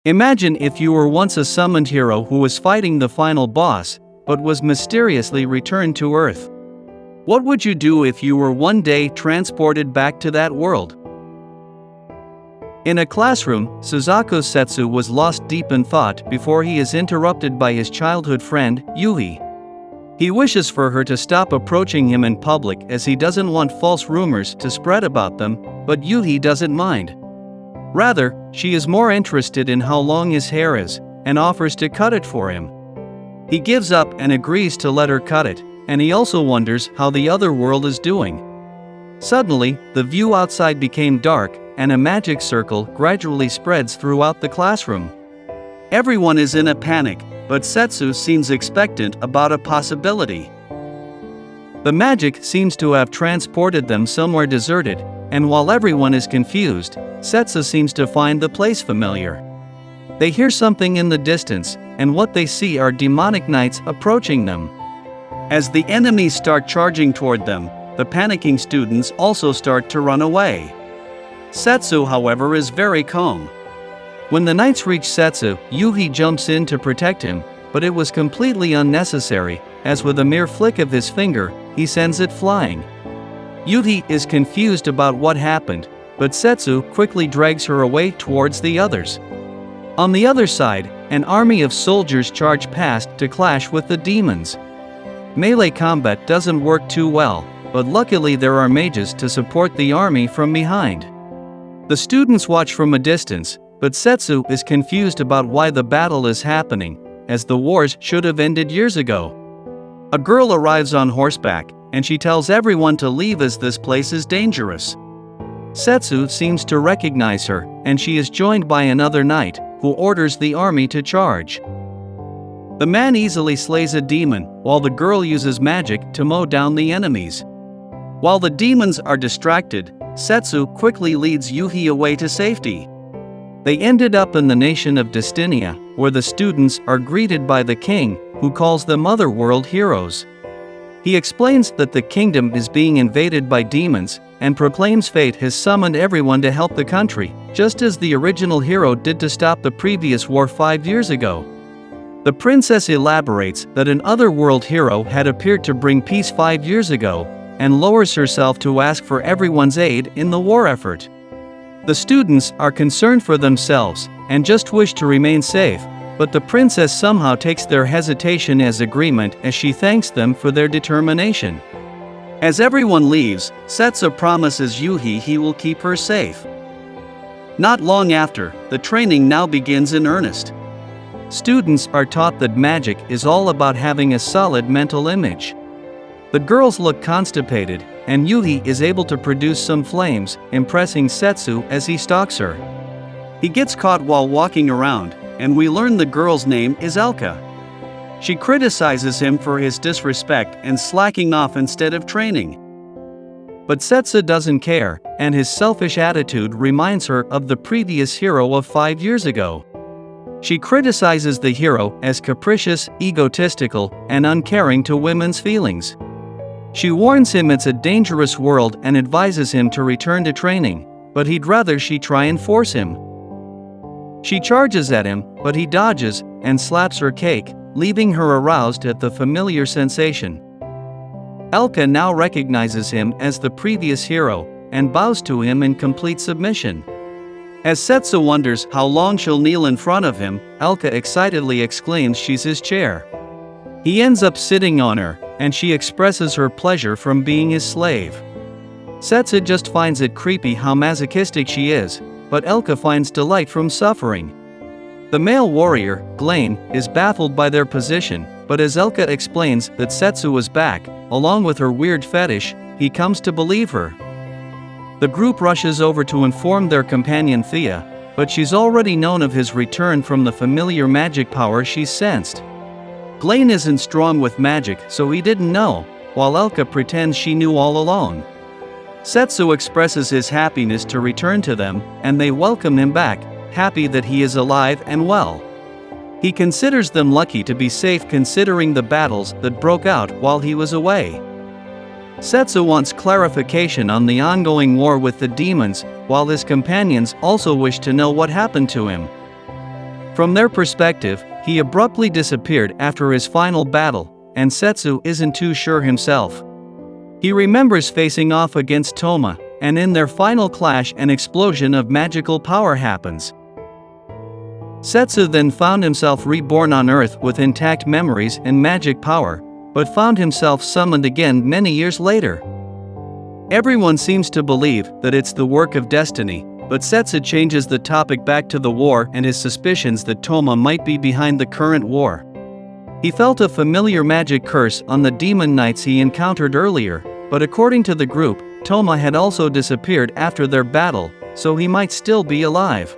Imagine if you were once a summoned hero who was fighting the final boss, but was mysteriously returned to Earth. What would you do if you were one day transported back to that world? In a classroom, Suzaku Setsu was lost deep in thought before he is interrupted by his childhood friend, Yuhi. He wishes for her to stop approaching him in public as he doesn't want false rumors to spread about them, but Yuhi doesn't mind. Rather, she is more interested in how long his hair is, and offers to cut it for him. He gives up and agrees to let her cut it, and he also wonders how the other world is doing. Suddenly, the view outside became dark, and a magic circle gradually spreads throughout the classroom. Everyone is in a panic, but Setsu seems expectant about a possibility. The magic seems to have transported them somewhere deserted, and while everyone is confused, Setsu seems to find the place familiar. They hear something in the distance, and what they see are demonic knights approaching them. As the enemies start charging toward them, the panicking students also start to run away. Setsu, however, is very calm. When the knights reach Setsu, Yuhi jumps in to protect him, but it was completely unnecessary, as with a mere flick of his finger, he sends it flying. Yuhi is confused about what happened, but Setsu quickly drags her away towards the others. On the other side, an army of soldiers charge past to clash with the demons. Melee combat doesn't work too well, but luckily there are mages to support the army from behind. The students watch from a distance, but Setsu is confused about why the battle is happening, as the wars should have ended years ago. A girl arrives on horseback, and she tells everyone to leave as this place is dangerous. Setsu seems to recognize her, and she is joined by another knight, who orders the army to charge. The man easily slays a demon, while the girl uses magic to mow down the enemies. While the demons are distracted, Setsu quickly leads Yuhi away to safety. They ended up in the nation of Destinia, where the students are greeted by the king, who calls them otherworld heroes. He explains that the kingdom is being invaded by demons, and proclaims fate has summoned everyone to help the country, just as the original hero did to stop the previous war 5 years ago. The princess elaborates that an otherworld hero had appeared to bring peace 5 years ago, and lowers herself to ask for everyone's aid in the war effort. The students are concerned for themselves, and just wish to remain safe, but the princess somehow takes their hesitation as agreement as she thanks them for their determination. As everyone leaves, Setsu promises Yuhi he will keep her safe. Not long after, the training now begins in earnest. Students are taught that magic is all about having a solid mental image. The girls look constipated, and Yuhi is able to produce some flames, impressing Setsu as he stalks her. He gets caught while walking around, and we learn the girl's name is Elka. She criticizes him for his disrespect and slacking off instead of training. But Setsu doesn't care, and his selfish attitude reminds her of the previous hero of 5 years ago. She criticizes the hero as capricious, egotistical, and uncaring to women's feelings. She warns him it's a dangerous world and advises him to return to training, but he'd rather she try and force him. She charges at him, but he dodges and slaps her cake, leaving her aroused at the familiar sensation. Elka now recognizes him as the previous hero and bows to him in complete submission. As Setsu wonders how long she'll kneel in front of him, Elka excitedly exclaims she's his chair. He ends up sitting on her, and she expresses her pleasure from being his slave. Setsu just finds it creepy how masochistic she is, but Elka finds delight from suffering. The male warrior, Glain, is baffled by their position, but as Elka explains that Setsu was back, along with her weird fetish, he comes to believe her. The group rushes over to inform their companion Thea, but she's already known of his return from the familiar magic power she's sensed. Glain isn't strong with magic, so he didn't know, while Elka pretends she knew all along. Setsu expresses his happiness to return to them, and they welcome him back, happy that he is alive and well. He considers them lucky to be safe considering the battles that broke out while he was away. Setsu wants clarification on the ongoing war with the demons, while his companions also wish to know what happened to him. From their perspective, he abruptly disappeared after his final battle, and Setsu isn't too sure himself. He remembers facing off against Toma, and in their final clash an explosion of magical power happens. Setsu then found himself reborn on Earth with intact memories and magic power, but found himself summoned again many years later. Everyone seems to believe that it's the work of destiny, but Setsu changes the topic back to the war and his suspicions that Toma might be behind the current war. He felt a familiar magic curse on the demon knights he encountered earlier, but according to the group, Toma had also disappeared after their battle, so he might still be alive.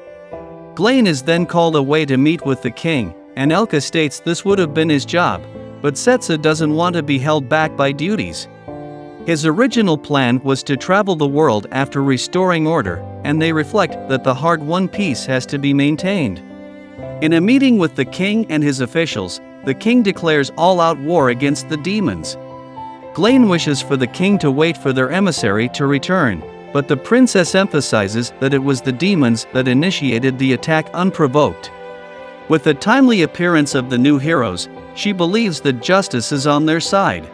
Glain is then called away to meet with the king, and Elka states this would have been his job, but Setsu doesn't want to be held back by duties. His original plan was to travel the world after restoring order, and they reflect that the hard-won peace has to be maintained. In a meeting with the king and his officials, the king declares all-out war against the demons. Glain wishes for the king to wait for their emissary to return, but the princess emphasizes that it was the demons that initiated the attack unprovoked. With the timely appearance of the new heroes, she believes that justice is on their side.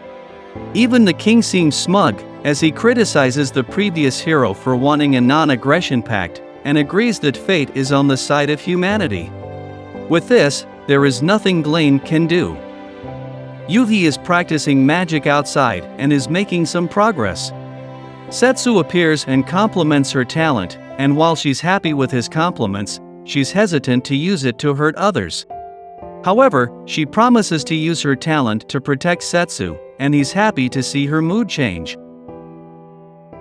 Even the king seems smug, as he criticizes the previous hero for wanting a non-aggression pact, and agrees that fate is on the side of humanity. With this, there is nothing Glain can do. Yuhi is practicing magic outside and is making some progress. Setsu appears and compliments her talent, and while she's happy with his compliments, she's hesitant to use it to hurt others. However, she promises to use her talent to protect Setsu, and he's happy to see her mood change.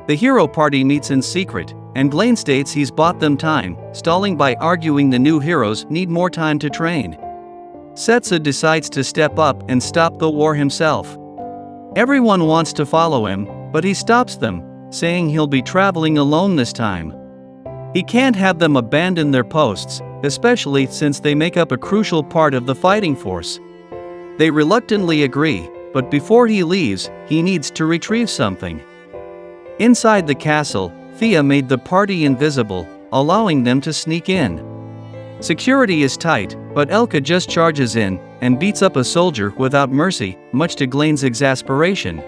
The hero party meets in secret, and Glain states he's bought them time, stalling by arguing the new heroes need more time to train. Setsu decides to step up and stop the war himself. Everyone wants to follow him, but he stops them, saying he'll be traveling alone this time. He can't have them abandon their posts, especially since they make up a crucial part of the fighting force. They reluctantly agree, but before he leaves, he needs to retrieve something. Inside the castle, Thea made the party invisible, allowing them to sneak in. Security is tight, but Elka just charges in and beats up a soldier without mercy, much to Glain's exasperation.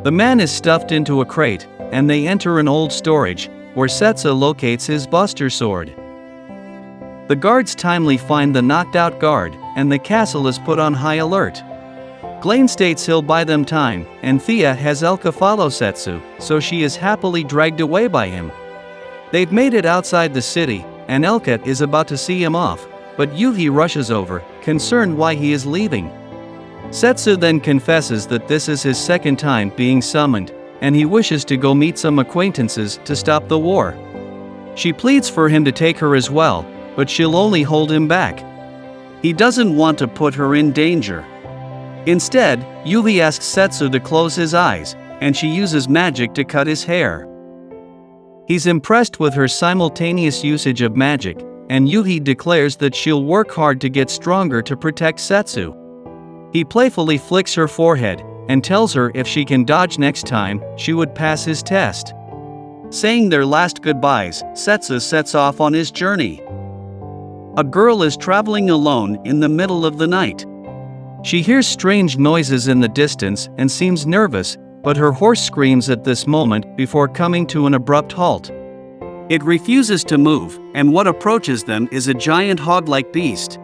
The man is stuffed into a crate, and they enter an old storage, where Setsu locates his Buster Sword. The guards timely find the knocked-out guard, and the castle is put on high alert. Glain states he'll buy them time, and Thea has Elka follow Setsu, so she is happily dragged away by him. They've made it outside the city, and Elka is about to see him off, but Yuhi rushes over, concerned why he is leaving. Setsu then confesses that this is his second time being summoned, and he wishes to go meet some acquaintances to stop the war. She pleads for him to take her as well, but she'll only hold him back. He doesn't want to put her in danger. Instead, Yuhi asks Setsu to close his eyes, and she uses magic to cut his hair. He's impressed with her simultaneous usage of magic, and Yuhi declares that she'll work hard to get stronger to protect Setsu. He playfully flicks her forehead, and tells her if she can dodge next time, she would pass his test. Saying their last goodbyes, Setsu sets off on his journey. A girl is traveling alone in the middle of the night. She hears strange noises in the distance and seems nervous, but her horse screams at this moment before coming to an abrupt halt. It refuses to move, and what approaches them is a giant hog-like beast.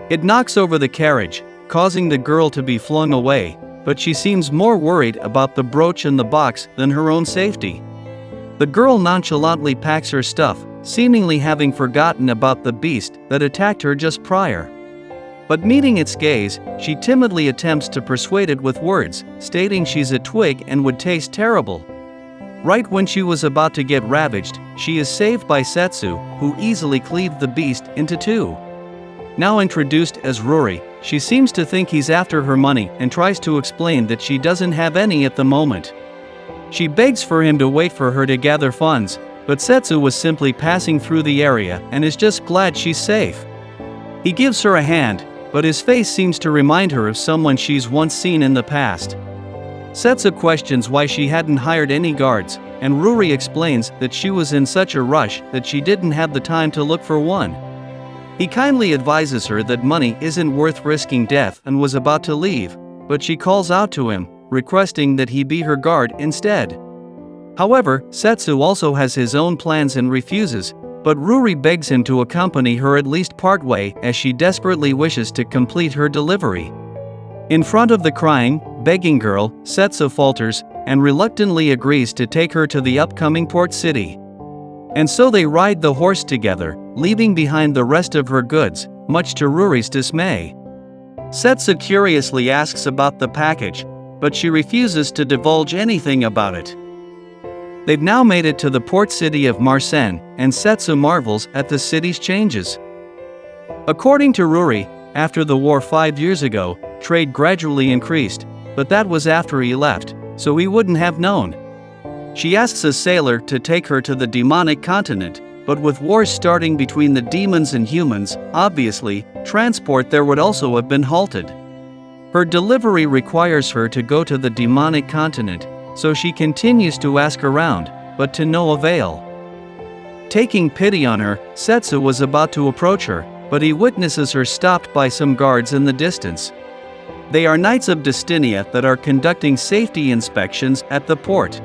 It knocks over the carriage, causing the girl to be flung away, but she seems more worried about the brooch and the box than her own safety. The girl nonchalantly packs her stuff, seemingly having forgotten about the beast that attacked her just prior. But meeting its gaze, she timidly attempts to persuade it with words, stating she's a twig and would taste terrible. Right when she was about to get ravaged, she is saved by Setsu, who easily cleaved the beast into two. Now introduced as Ruri, she seems to think he's after her money and tries to explain that she doesn't have any at the moment. She begs for him to wait for her to gather funds, but Setsu was simply passing through the area and is just glad she's safe. He gives her a hand, but his face seems to remind her of someone she's once seen in the past. Setsu questions why she hadn't hired any guards, and Ruri explains that she was in such a rush that she didn't have the time to look for one. He kindly advises her that money isn't worth risking death and was about to leave, but she calls out to him, requesting that he be her guard instead. However, Setsu also has his own plans and refuses, but Ruri begs him to accompany her at least partway as she desperately wishes to complete her delivery. In front of the crying, begging girl, Setsu falters and reluctantly agrees to take her to the upcoming port city. And so they ride the horse together, leaving behind the rest of her goods, much to Ruri's dismay. Setsu curiously asks about the package, but she refuses to divulge anything about it. They've now made it to the port city of Marsen, and Setsu marvels at the city's changes. According to Ruri, after the war 5 years ago, trade gradually increased, but that was after he left, so he wouldn't have known. She asks a sailor to take her to the demonic continent, but with wars starting between the demons and humans, obviously, transport there would also have been halted. Her delivery requires her to go to the demonic continent, so she continues to ask around, but to no avail. Taking pity on her, Setsu was about to approach her, but he witnesses her stopped by some guards in the distance. They are Knights of Destinia that are conducting safety inspections at the port.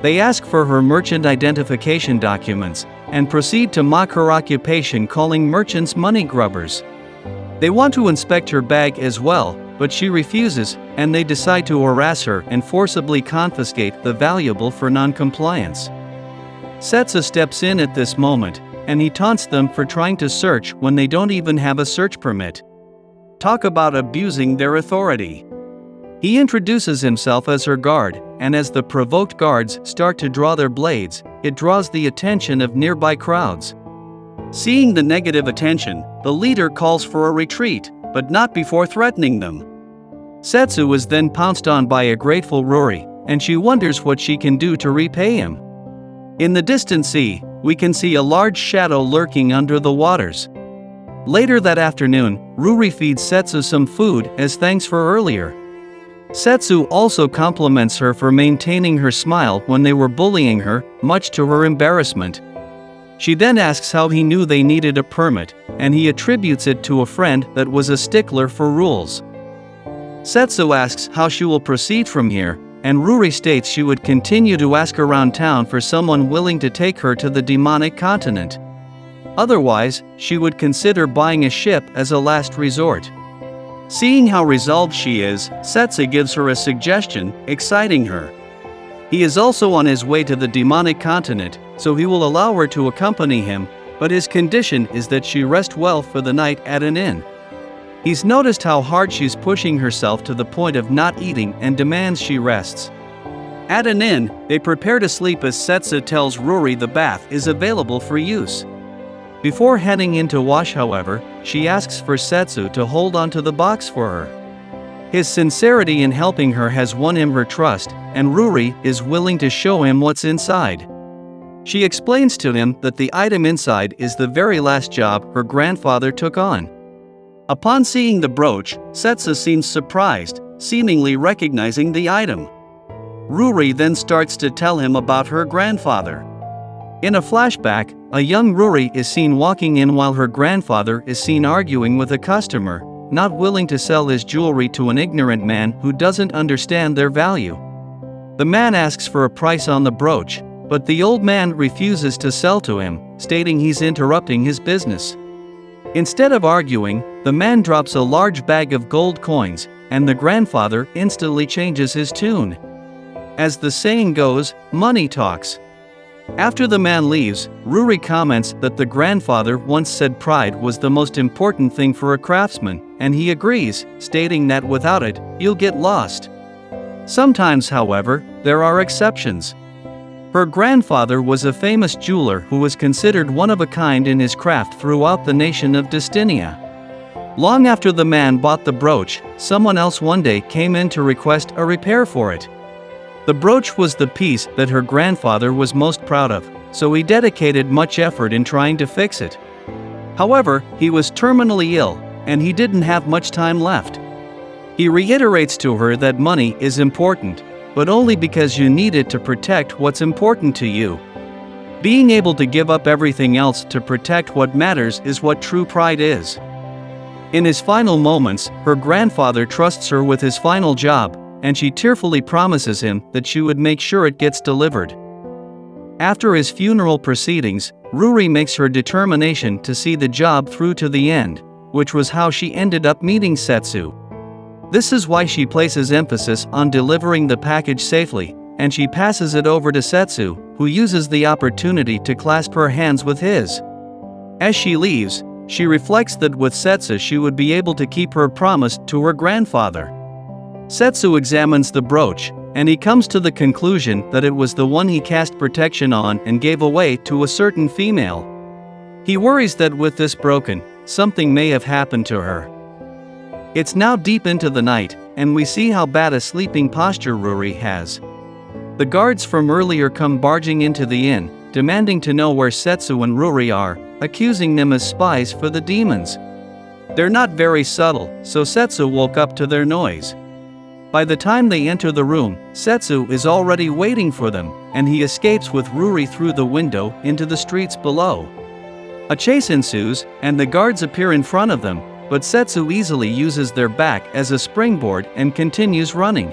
They ask for her merchant identification documents, and proceed to mock her occupation, calling merchants money grubbers. They want to inspect her bag as well, but she refuses, and they decide to harass her and forcibly confiscate the valuable for non-compliance. Setsu steps in at this moment, and he taunts them for trying to search when they don't even have a search permit. Talk about abusing their authority. He introduces himself as her guard, and as the provoked guards start to draw their blades, it draws the attention of nearby crowds. Seeing the negative attention, the leader calls for a retreat, but not before threatening them. Setsu is then pounced on by a grateful Ruri, and she wonders what she can do to repay him. In the distant sea, we can see a large shadow lurking under the waters. Later that afternoon, Ruri feeds Setsu some food as thanks for earlier. Setsu also compliments her for maintaining her smile when they were bullying her, much to her embarrassment. She then asks how he knew they needed a permit, and he attributes it to a friend that was a stickler for rules. Setsu asks how she will proceed from here, and Ruri states she would continue to ask around town for someone willing to take her to the demonic continent. Otherwise, she would consider buying a ship as a last resort. Seeing how resolved she is, Setsu gives her a suggestion, exciting her. He is also on his way to the demonic continent, so he will allow her to accompany him, but his condition is that she rest well for the night at an inn. He's noticed how hard she's pushing herself to the point of not eating and demands she rests. At an inn, they prepare to sleep as Setsu tells Ruri the bath is available for use. Before heading in to wash, however, she asks for Setsu to hold onto the box for her. His sincerity in helping her has won him her trust, and Ruri is willing to show him what's inside. She explains to him that the item inside is the very last job her grandfather took on. Upon seeing the brooch, Setsu seems surprised, seemingly recognizing the item. Ruri then starts to tell him about her grandfather. In a flashback, a young Ruri is seen walking in while her grandfather is seen arguing with a customer, not willing to sell his jewelry to an ignorant man who doesn't understand their value. The man asks for a price on the brooch, but the old man refuses to sell to him, stating he's interrupting his business. Instead of arguing, the man drops a large bag of gold coins, and the grandfather instantly changes his tune. As the saying goes, money talks. After the man leaves, Ruri comments that the grandfather once said pride was the most important thing for a craftsman, and he agrees, stating that without it, you'll get lost. Sometimes, however, there are exceptions. Her grandfather was a famous jeweler who was considered one of a kind in his craft throughout the nation of Destinia. Long after the man bought the brooch, someone else one day came in to request a repair for it. The brooch was the piece that her grandfather was most proud of, so he dedicated much effort in trying to fix it. However, he was terminally ill, and he didn't have much time left. He reiterates to her that money is important, but only because you need it to protect what's important to you. Being able to give up everything else to protect what matters is what true pride is. In his final moments, her grandfather trusts her with his final job, and she tearfully promises him that she would make sure it gets delivered. After his funeral proceedings, Ruri makes her determination to see the job through to the end, which was how she ended up meeting Setsu. This is why she places emphasis on delivering the package safely, and she passes it over to Setsu, who uses the opportunity to clasp her hands with his. As she leaves, she reflects that with Setsu she would be able to keep her promise to her grandfather. Setsu examines the brooch, and he comes to the conclusion that it was the one he cast protection on and gave away to a certain female. He worries that with this broken, something may have happened to her. It's now deep into the night, and we see how bad a sleeping posture Ruri has. The guards from earlier come barging into the inn, demanding to know where Setsu and Ruri are, accusing them as spies for the demons. They're not very subtle, so Setsu woke up to their noise. By the time they enter the room, Setsu is already waiting for them, and he escapes with Ruri through the window into the streets below. A chase ensues, and the guards appear in front of them, but Setsu easily uses their back as a springboard and continues running.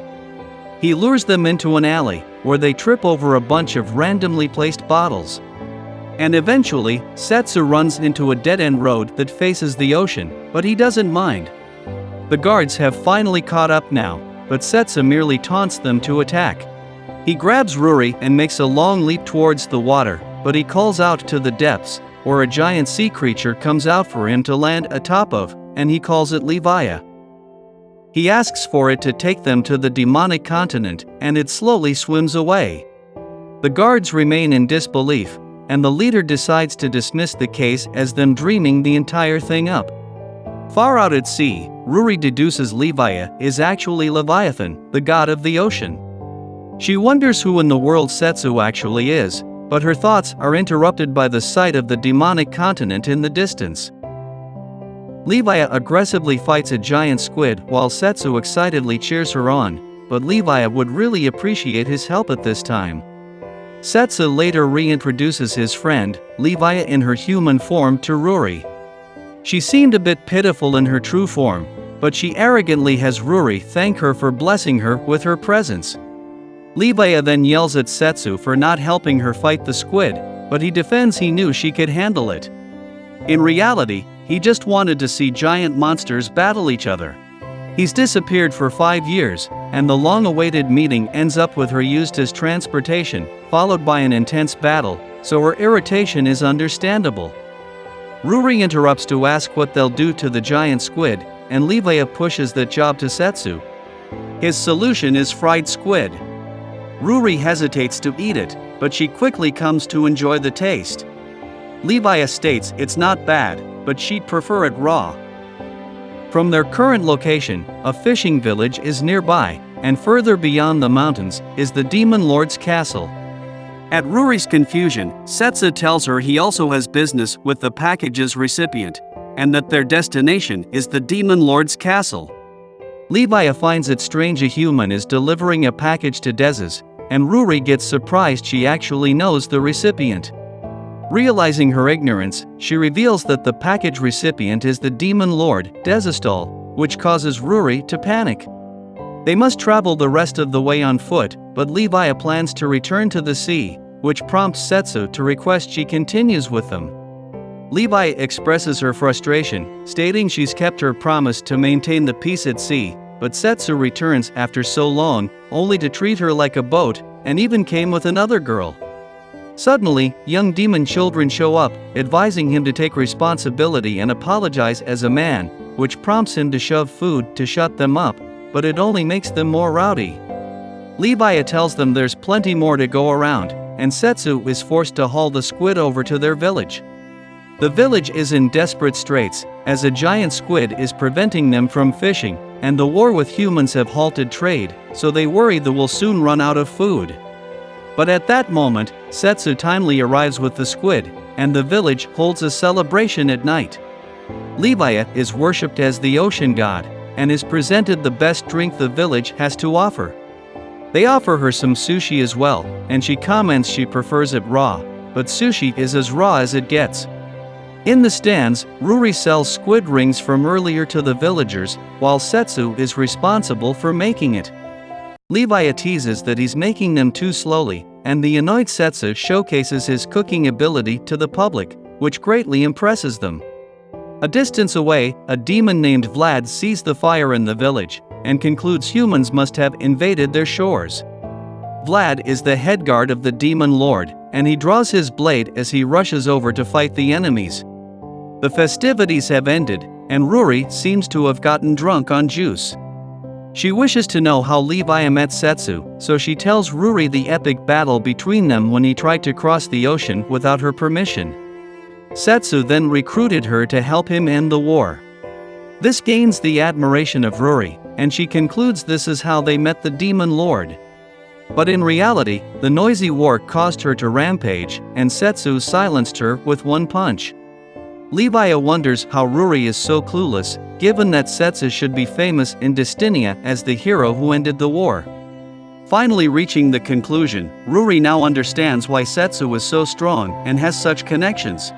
He lures them into an alley, where they trip over a bunch of randomly placed bottles. And eventually, Setsu runs into a dead-end road that faces the ocean, but he doesn't mind. The guards have finally caught up now, but Setsu merely taunts them to attack. He grabs Ruri and makes a long leap towards the water, but he calls out to the depths, where a giant sea creature comes out for him to land atop of, and he calls it Leviah. He asks for it to take them to the demonic continent, and it slowly swims away. The guards remain in disbelief, and the leader decides to dismiss the case as them dreaming the entire thing up. Far out at sea, Ruri deduces Leviah is actually Leviathan, the god of the ocean. She wonders who in the world Setsu actually is, but her thoughts are interrupted by the sight of the demonic continent in the distance. Leviah aggressively fights a giant squid while Setsu excitedly cheers her on, but Leviah would really appreciate his help at this time. Setsu later reintroduces his friend, Leviah in her human form, to Ruri. She seemed a bit pitiful in her true form, but she arrogantly has Ruri thank her for blessing her with her presence. Leviah then yells at Setsu for not helping her fight the squid, but he defends he knew she could handle it. In reality, he just wanted to see giant monsters battle each other. He's disappeared for 5 years, and the long-awaited meeting ends up with her used as transportation, followed by an intense battle, so her irritation is understandable. Ruri interrupts to ask what they'll do to the giant squid, and Leviah pushes that job to Setsu. His solution is fried squid. Ruri hesitates to eat it, but she quickly comes to enjoy the taste. Leviah states it's not bad, but she'd prefer it raw. From their current location, a fishing village is nearby, and further beyond the mountains is the Demon Lord's castle. At Ruri's confusion, Setsu tells her he also has business with the package's recipient, and that their destination is the Demon Lord's castle. Leviah finds it strange a human is delivering a package to Desu, and Ruri gets surprised she actually knows the recipient. Realizing her ignorance, she reveals that the package recipient is the Demon Lord, Desu, which causes Ruri to panic. They must travel the rest of the way on foot, but Leviah plans to return to the sea, which prompts Setsu to request she continues with them. Leviah expresses her frustration, stating she's kept her promise to maintain the peace at sea, but Setsu returns after so long, only to treat her like a boat, and even came with another girl. Suddenly, young demon children show up, advising him to take responsibility and apologize as a man, which prompts him to shove food to shut them up, but it only makes them more rowdy. Leviah tells them there's plenty more to go around, and Setsu is forced to haul the squid over to their village. The village is in desperate straits, as a giant squid is preventing them from fishing, and the war with humans have halted trade, so they worry they will soon run out of food. But at that moment, Setsu timely arrives with the squid, and the village holds a celebration at night. Leviah is worshipped as the ocean god, and is presented the best drink the village has to offer. They offer her some sushi as well, and she comments she prefers it raw, but sushi is as raw as it gets. In the stands, Ruri sells squid rings from earlier to the villagers, while Setsu is responsible for making it. Levi teases that he's making them too slowly, and the annoyed Setsu showcases his cooking ability to the public, which greatly impresses them. A distance away, a demon named Vlad sees the fire in the village, and concludes humans must have invaded their shores. Vlad is the head guard of the demon lord, and he draws his blade as he rushes over to fight the enemies. The festivities have ended, and Ruri seems to have gotten drunk on juice. She wishes to know how Levi met Setsu, so she tells Ruri the epic battle between them when he tried to cross the ocean without her permission. Setsu then recruited her to help him end the war. This gains the admiration of Ruri, and she concludes this is how they met the demon lord. But in reality, the noisy war caused her to rampage, and Setsu silenced her with one punch. Levi wonders how Ruri is so clueless, given that Setsu should be famous in Destinia as the hero who ended the war. Finally reaching the conclusion, Ruri now understands why Setsu was so strong and has such connections.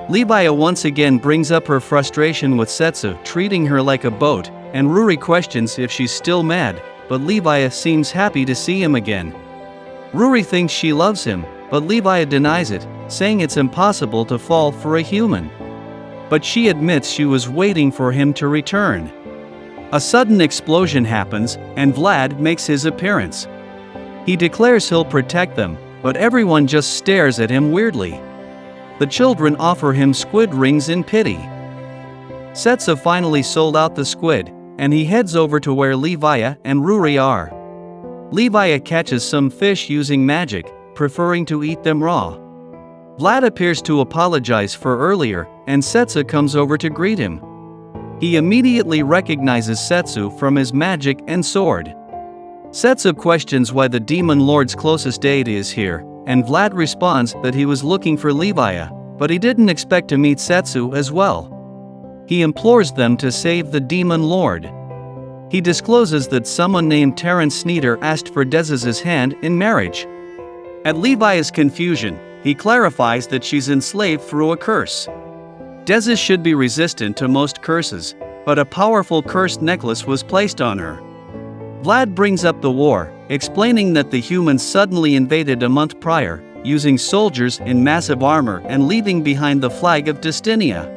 Levi once again brings up her frustration with Setsu treating her like a boat, and Ruri questions if she's still mad, but Levi seems happy to see him again. Ruri thinks she loves him, but Levi denies it, saying it's impossible to fall for a human. But she admits she was waiting for him to return. A sudden explosion happens, and Vlad makes his appearance. He declares he'll protect them, but everyone just stares at him weirdly. The children offer him squid rings in pity. Setsu finally sold out the squid, and he heads over to where Levi and Ruri are. Levi catches some fish using magic, preferring to eat them raw. Vlad appears to apologize for earlier, and Setsu comes over to greet him. He immediately recognizes Setsu from his magic and sword. Setsu questions why the demon lord's closest deity is here, and Vlad responds that he was looking for Levi, but he didn't expect to meet Setsu as well. He implores them to save the demon lord. He discloses that someone named Terrence Sneeder asked for Desu's hand in marriage. At Levi's confusion, he clarifies that she's enslaved through a curse. Desu should be resistant to most curses, but a powerful cursed necklace was placed on her. Vlad brings up the war, explaining that the humans suddenly invaded a month prior, using soldiers in massive armor and leaving behind the flag of Destinia.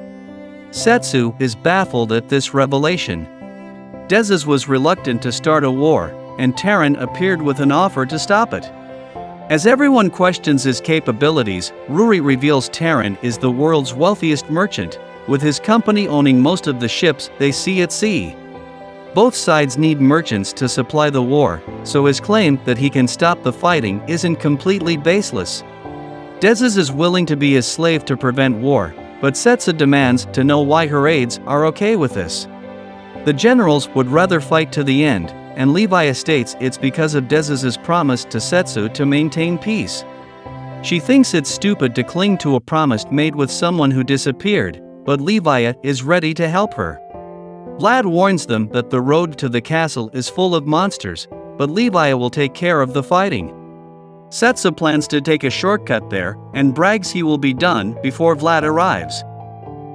Setsu is baffled at this revelation. Desu was reluctant to start a war, and Terran appeared with an offer to stop it. As everyone questions his capabilities, Ruri reveals Terran is the world's wealthiest merchant, with his company owning most of the ships they see at sea. Both sides need merchants to supply the war, so his claim that he can stop the fighting isn't completely baseless. Desu is willing to be his slave to prevent war, but Setsu demands to know why her aides are okay with this. The generals would rather fight to the end, and Levi states it's because of Desu's promise to Setsu to maintain peace. She thinks it's stupid to cling to a promise made with someone who disappeared, but Levi is ready to help her. Vlad warns them that the road to the castle is full of monsters, but Levi will take care of the fighting. Setsu plans to take a shortcut there, and brags he will be done before Vlad arrives.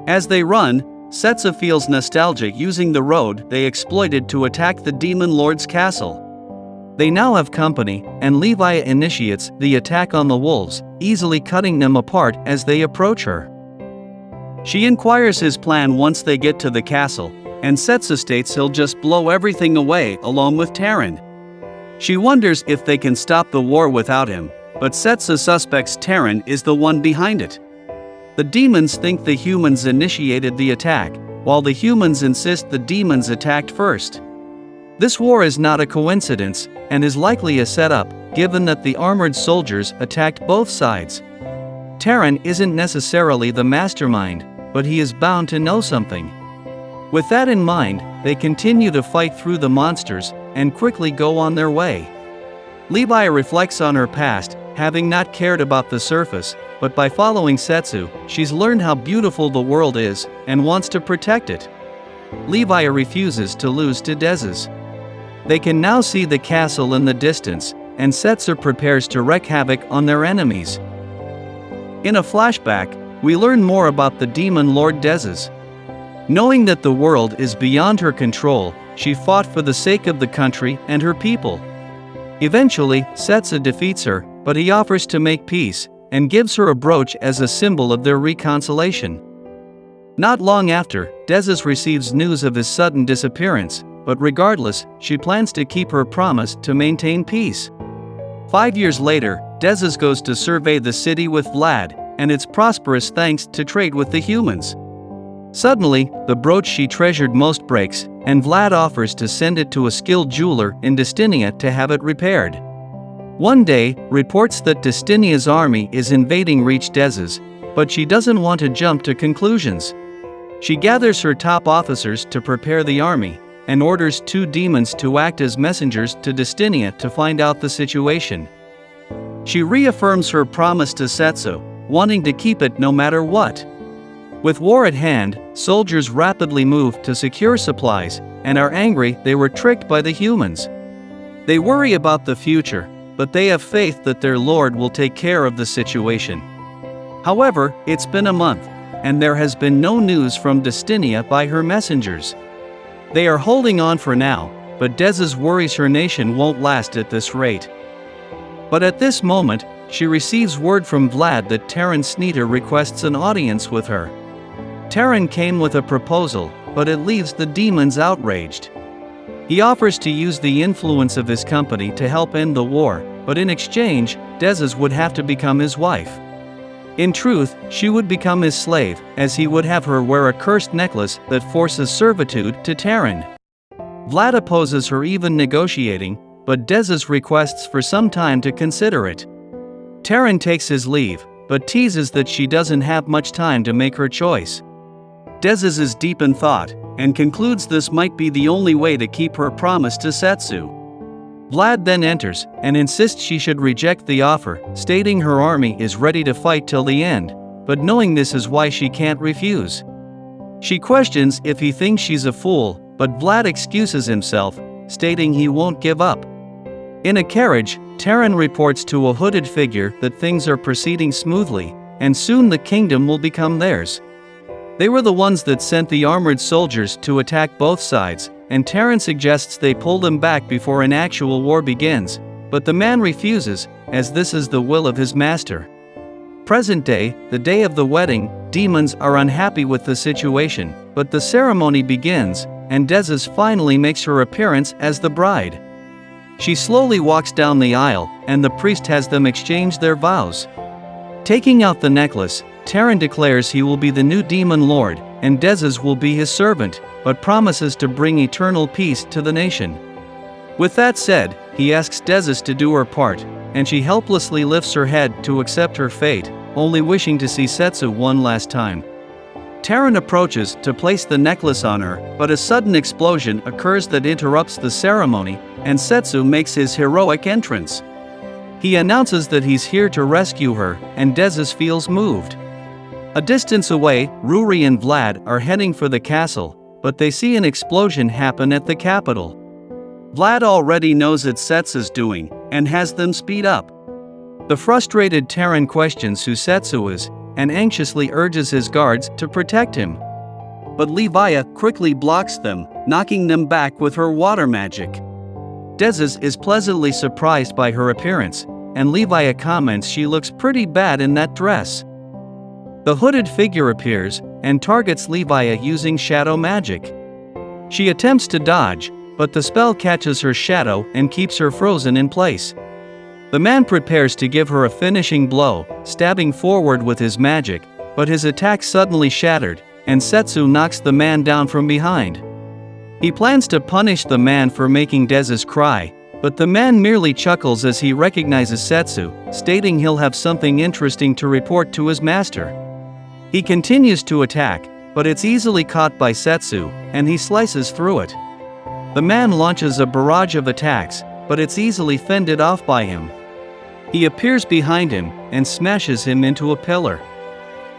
As they run, Setsu feels nostalgic using the road they exploited to attack the demon lord's castle. They now have company, and Levi initiates the attack on the wolves, easily cutting them apart as they approach her. She inquires his plan once they get to the castle, and Setsu states he'll just blow everything away along with Terran. She wonders if they can stop the war without him, but Setsu suspects Terran is the one behind it. The demons think the humans initiated the attack, while the humans insist the demons attacked first. This war is not a coincidence, and is likely a setup, given that the armored soldiers attacked both sides. Terran isn't necessarily the mastermind, but he is bound to know something. With that in mind, they continue to fight through the monsters, and quickly go on their way. Levi reflects on her past, having not cared about the surface, but by following Setsu, she's learned how beautiful the world is, and wants to protect it. Levi refuses to lose to Desu. They can now see the castle in the distance, and Setsu prepares to wreak havoc on their enemies. In a flashback, we learn more about the demon Lord Desu. Knowing that the world is beyond her control, she fought for the sake of the country and her people. Eventually, Setsu defeats her, but he offers to make peace, and gives her a brooch as a symbol of their reconciliation. Not long after, Desu receives news of his sudden disappearance, but regardless, she plans to keep her promise to maintain peace. 5 years later, Desu goes to survey the city with Vlad, and it's prosperous thanks to trade with the humans. Suddenly, the brooch she treasured most breaks, and Vlad offers to send it to a skilled jeweler in Destinia to have it repaired. One day, reports that Destinia's army is invading reach Desu, but she doesn't want to jump to conclusions. She gathers her top officers to prepare the army, and orders 2 demons to act as messengers to Destinia to find out the situation. She reaffirms her promise to Setsu, wanting to keep it no matter what. With war at hand, soldiers rapidly move to secure supplies, and are angry they were tricked by the humans. They worry about the future, but they have faith that their lord will take care of the situation. However, it's been a month, and there has been no news from Destinia by her messengers. They are holding on for now, but Desu worries her nation won't last at this rate. But at this moment, she receives word from Vlad that Terran Sneeder requests an audience with her. Terran came with a proposal, but it leaves the demons outraged. He offers to use the influence of his company to help end the war, but in exchange, Desu would have to become his wife. In truth, she would become his slave, as he would have her wear a cursed necklace that forces servitude to Terran. Vlad opposes her even negotiating, but Desu requests for some time to consider it. Terran takes his leave, but teases that she doesn't have much time to make her choice. Desu is deep in thought, and concludes this might be the only way to keep her promise to Setsu. Vlad then enters, and insists she should reject the offer, stating her army is ready to fight till the end, but knowing this is why she can't refuse. She questions if he thinks she's a fool, but Vlad excuses himself, stating he won't give up. In a carriage, Terran reports to a hooded figure that things are proceeding smoothly, and soon the kingdom will become theirs. They were the ones that sent the armored soldiers to attack both sides, and Terran suggests they pull them back before an actual war begins, but the man refuses, as this is the will of his master. Present day, the day of the wedding, demons are unhappy with the situation, but the ceremony begins, and Desu finally makes her appearance as the bride. She slowly walks down the aisle, and the priest has them exchange their vows. Taking out the necklace, Terran declares he will be the new demon lord, and Desu will be his servant, but promises to bring eternal peace to the nation. With that said, he asks Desu to do her part, and she helplessly lifts her head to accept her fate, only wishing to see Setsu one last time. Terran approaches to place the necklace on her, but a sudden explosion occurs that interrupts the ceremony, and Setsu makes his heroic entrance. He announces that he's here to rescue her, and Desu feels moved. A distance away, Ruri and Vlad are heading for the castle, but they see an explosion happen at the capital. Vlad already knows it's Setsu's doing, and has them speed up. The frustrated Terran questions who Setsu is, and anxiously urges his guards to protect him. But Leviah quickly blocks them, knocking them back with her water magic. Desu is pleasantly surprised by her appearance, and Leviah comments she looks pretty bad in that dress. The hooded figure appears, and targets Leviah using shadow magic. She attempts to dodge, but the spell catches her shadow and keeps her frozen in place. The man prepares to give her a finishing blow, stabbing forward with his magic, but his attack suddenly shattered, and Setsu knocks the man down from behind. He plans to punish the man for making Desu cry, but the man merely chuckles as he recognizes Setsu, stating he'll have something interesting to report to his master. He continues to attack, but it's easily caught by Setsu, and he slices through it. The man launches a barrage of attacks, but it's easily fended off by him. He appears behind him, and smashes him into a pillar.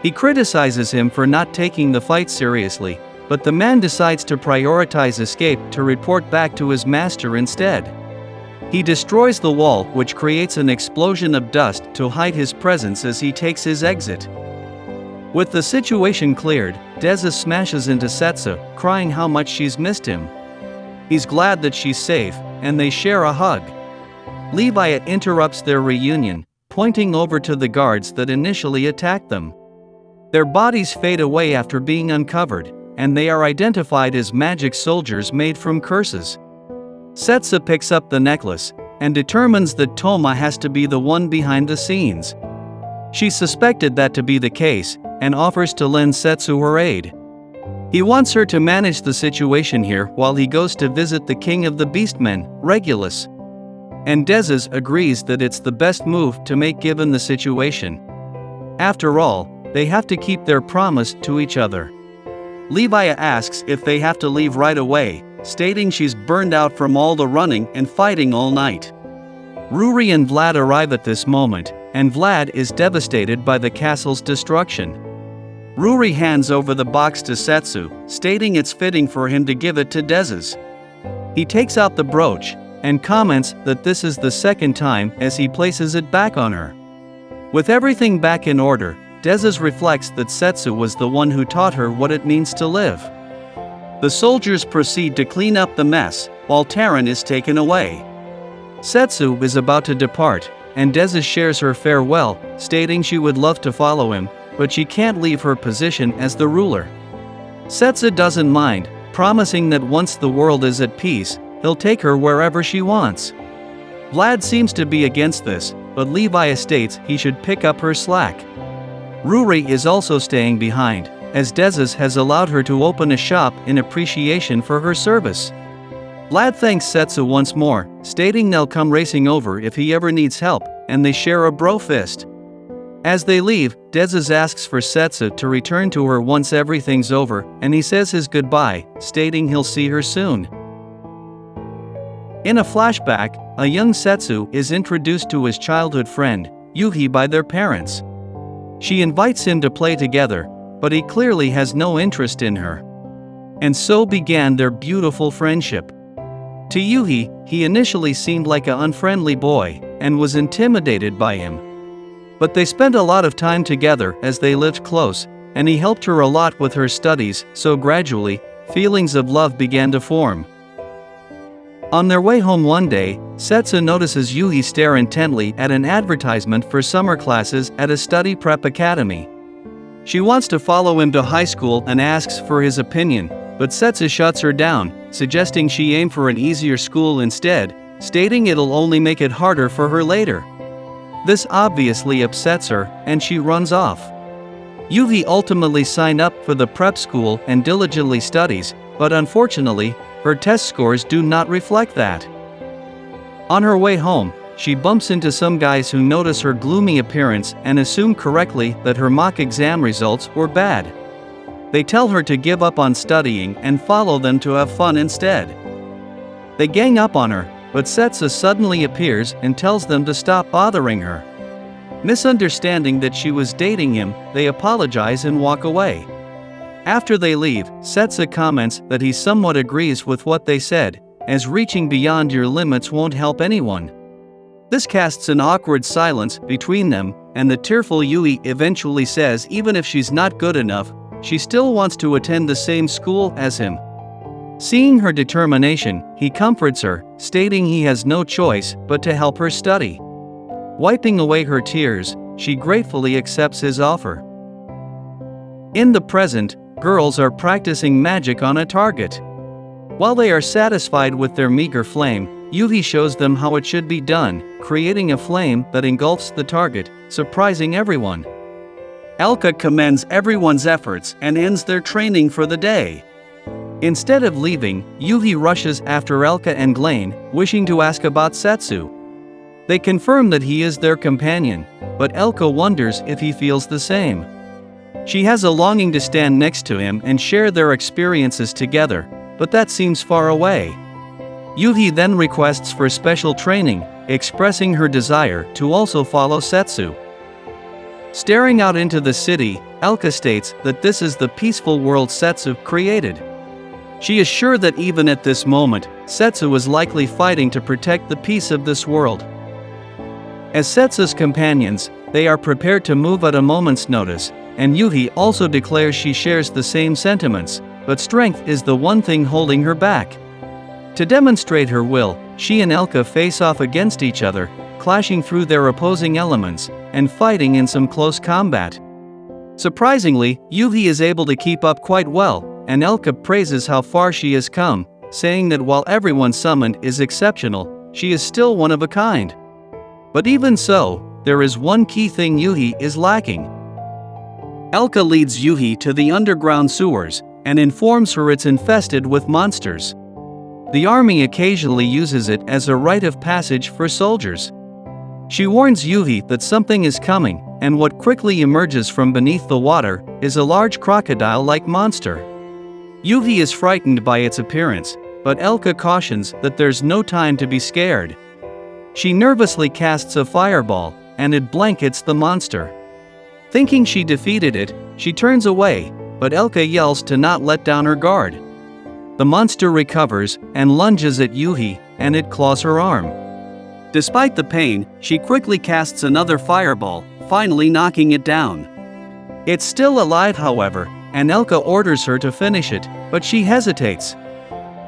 He criticizes him for not taking the fight seriously, but the man decides to prioritize escape to report back to his master instead. He destroys the wall, which creates an explosion of dust to hide his presence as he takes his exit. With the situation cleared, Desu smashes into Setsu, crying how much she's missed him. He's glad that she's safe, and they share a hug. Levi interrupts their reunion, pointing over to the guards that initially attacked them. Their bodies fade away after being uncovered, and they are identified as magic soldiers made from curses. Setsu picks up the necklace, and determines that Toma has to be the one behind the scenes. She suspected that to be the case, and offers to lend Setsu her aid. He wants her to manage the situation here while he goes to visit the king of the beastmen, Regulus. And Desu agrees that it's the best move to make given the situation. After all, they have to keep their promise to each other. Levi asks if they have to leave right away, stating she's burned out from all the running and fighting all night. Ruri and Vlad arrive at this moment, and Vlad is devastated by the castle's destruction. Ruri hands over the box to Setsu, stating it's fitting for him to give it to Desu. He takes out the brooch, and comments that this is the second time as he places it back on her. With everything back in order, Desu reflects that Setsu was the one who taught her what it means to live. The soldiers proceed to clean up the mess, while Taran is taken away. Setsu is about to depart, and Desu shares her farewell, stating she would love to follow him, but she can't leave her position as the ruler. Setsu doesn't mind, promising that once the world is at peace, he'll take her wherever she wants. Vlad seems to be against this, but Levi states he should pick up her slack. Ruri is also staying behind, as Desu has allowed her to open a shop in appreciation for her service. Vlad thanks Setsu once more, stating they'll come racing over if he ever needs help, and they share a bro fist. As they leave, Desu asks for Setsu to return to her once everything's over, and he says his goodbye, stating he'll see her soon. In a flashback, a young Setsu is introduced to his childhood friend, Yuhi, by their parents. She invites him to play together, but he clearly has no interest in her. And so began their beautiful friendship. To Yuhi, he initially seemed like an unfriendly boy, and was intimidated by him. But they spent a lot of time together as they lived close, and he helped her a lot with her studies, so gradually, feelings of love began to form. On their way home one day, Setsu notices Yuhi stare intently at an advertisement for summer classes at a study prep academy. She wants to follow him to high school and asks for his opinion, but Setsu shuts her down, suggesting she aim for an easier school instead, stating it'll only make it harder for her later. This obviously upsets her, and she runs off. Yuhi ultimately signed up for the prep school and diligently studies, but unfortunately, her test scores do not reflect that. On her way home, she bumps into some guys who notice her gloomy appearance and assume correctly that her mock exam results were bad. They tell her to give up on studying and follow them to have fun instead. They gang up on her, but Setsu suddenly appears and tells them to stop bothering her. Misunderstanding that she was dating him, they apologize and walk away. After they leave, Setsu comments that he somewhat agrees with what they said, as reaching beyond your limits won't help anyone. This casts an awkward silence between them, and the tearful Yuhi eventually says even if she's not good enough, she still wants to attend the same school as him. Seeing her determination, he comforts her, stating he has no choice but to help her study. Wiping away her tears, she gratefully accepts his offer. In the present, girls are practicing magic on a target. While they are satisfied with their meager flame, Yuhi shows them how it should be done, creating a flame that engulfs the target, surprising everyone. Elka commends everyone's efforts and ends their training for the day. Instead of leaving, Yuhi rushes after Elka and Glaine, wishing to ask about Setsu. They confirm that he is their companion, but Elka wonders if he feels the same. She has a longing to stand next to him and share their experiences together, but that seems far away. Yuhi then requests for special training, expressing her desire to also follow Setsu. Staring out into the city, Elka states that this is the peaceful world Setsu created. She is sure that even at this moment, Setsu is likely fighting to protect the peace of this world. As Setsu's companions, they are prepared to move at a moment's notice, and Yuhi also declares she shares the same sentiments, but strength is the one thing holding her back. To demonstrate her will, she and Elka face off against each other, clashing through their opposing elements, and fighting in some close combat. Surprisingly, Yuhi is able to keep up quite well, and Elka praises how far she has come, saying that while everyone summoned is exceptional, she is still one of a kind. But even so, there is one key thing Yuhi is lacking. Elka leads Yuhi to the underground sewers, and informs her it's infested with monsters. The army occasionally uses it as a rite of passage for soldiers. She warns Yuhi that something is coming, and what quickly emerges from beneath the water is a large crocodile-like monster. Yuhi is frightened by its appearance, but Elka cautions that there's no time to be scared. She nervously casts a fireball, and it blankets the monster. Thinking she defeated it, she turns away, but Elka yells to not let down her guard. The monster recovers and lunges at Yuhi, and it claws her arm. Despite the pain, she quickly casts another fireball, finally knocking it down. It's still alive, however, and Elka orders her to finish it, but she hesitates.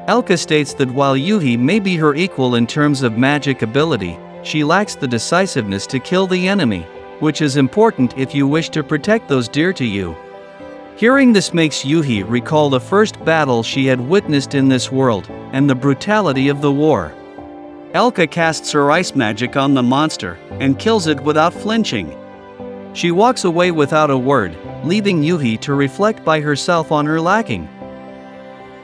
Elka states that while Yuhi may be her equal in terms of magic ability, she lacks the decisiveness to kill the enemy, which is important if you wish to protect those dear to you. Hearing this makes Yuhi recall the first battle she had witnessed in this world, and the brutality of the war. Elka casts her ice magic on the monster, and kills it without flinching. She walks away without a word, leaving Yuhi to reflect by herself on her lacking.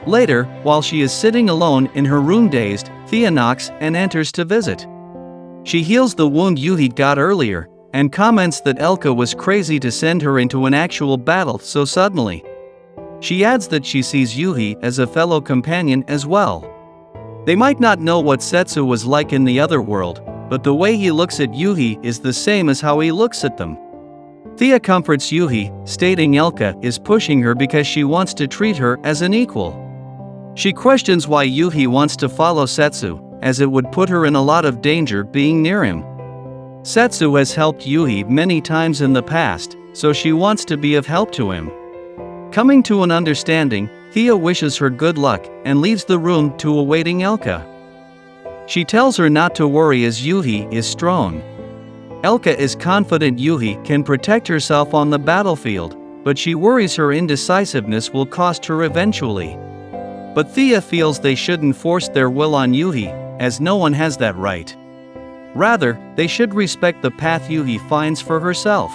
Later, while she is sitting alone in her room dazed, Thea knocks and enters to visit. She heals the wound Yuhi got earlier, and comments that Elka was crazy to send her into an actual battle so suddenly. She adds that she sees Yuhi as a fellow companion as well. They might not know what Setsu was like in the other world, but the way he looks at Yuhi is the same as how he looks at them. Thea comforts Yuhi, stating Elka is pushing her because she wants to treat her as an equal. She questions why Yuhi wants to follow Setsu, as it would put her in a lot of danger being near him. Setsu has helped Yuhi many times in the past, so she wants to be of help to him. Coming to an understanding, Thea wishes her good luck and leaves the room to awaiting Elka. She tells her not to worry as Yuhi is strong. Elka is confident Yuhi can protect herself on the battlefield, but she worries her indecisiveness will cost her eventually. But Thea feels they shouldn't force their will on Yuhi, as no one has that right. Rather, they should respect the path Yuhi finds for herself.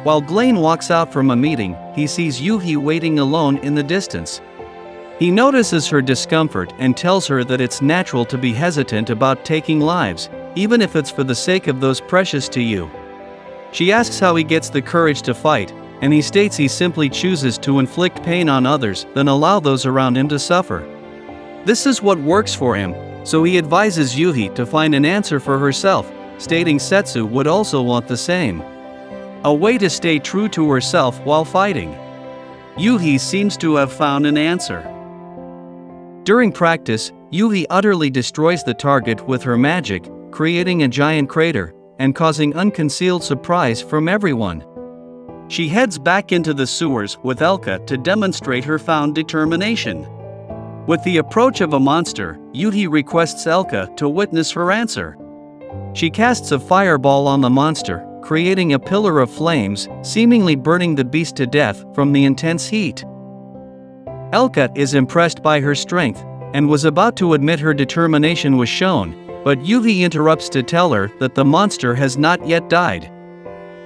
While Glain walks out from a meeting, he sees Yuhi waiting alone in the distance. He notices her discomfort and tells her that it's natural to be hesitant about taking lives, even if it's for the sake of those precious to you. She asks how he gets the courage to fight, and he states he simply chooses to inflict pain on others than allow those around him to suffer. This is what works for him, so he advises Yuhi to find an answer for herself, stating Setsu would also want the same. A way to stay true to herself while fighting. Yuhi seems to have found an answer. During practice, Yuhi utterly destroys the target with her magic, creating a giant crater, and causing unconcealed surprise from everyone. She heads back into the sewers with Elka to demonstrate her found determination. With the approach of a monster, Yuhi requests Elka to witness her answer. She casts a fireball on the monster, creating a pillar of flames, seemingly burning the beast to death from the intense heat. Elka is impressed by her strength, and was about to admit her determination was shown, but Yuhi interrupts to tell her that the monster has not yet died.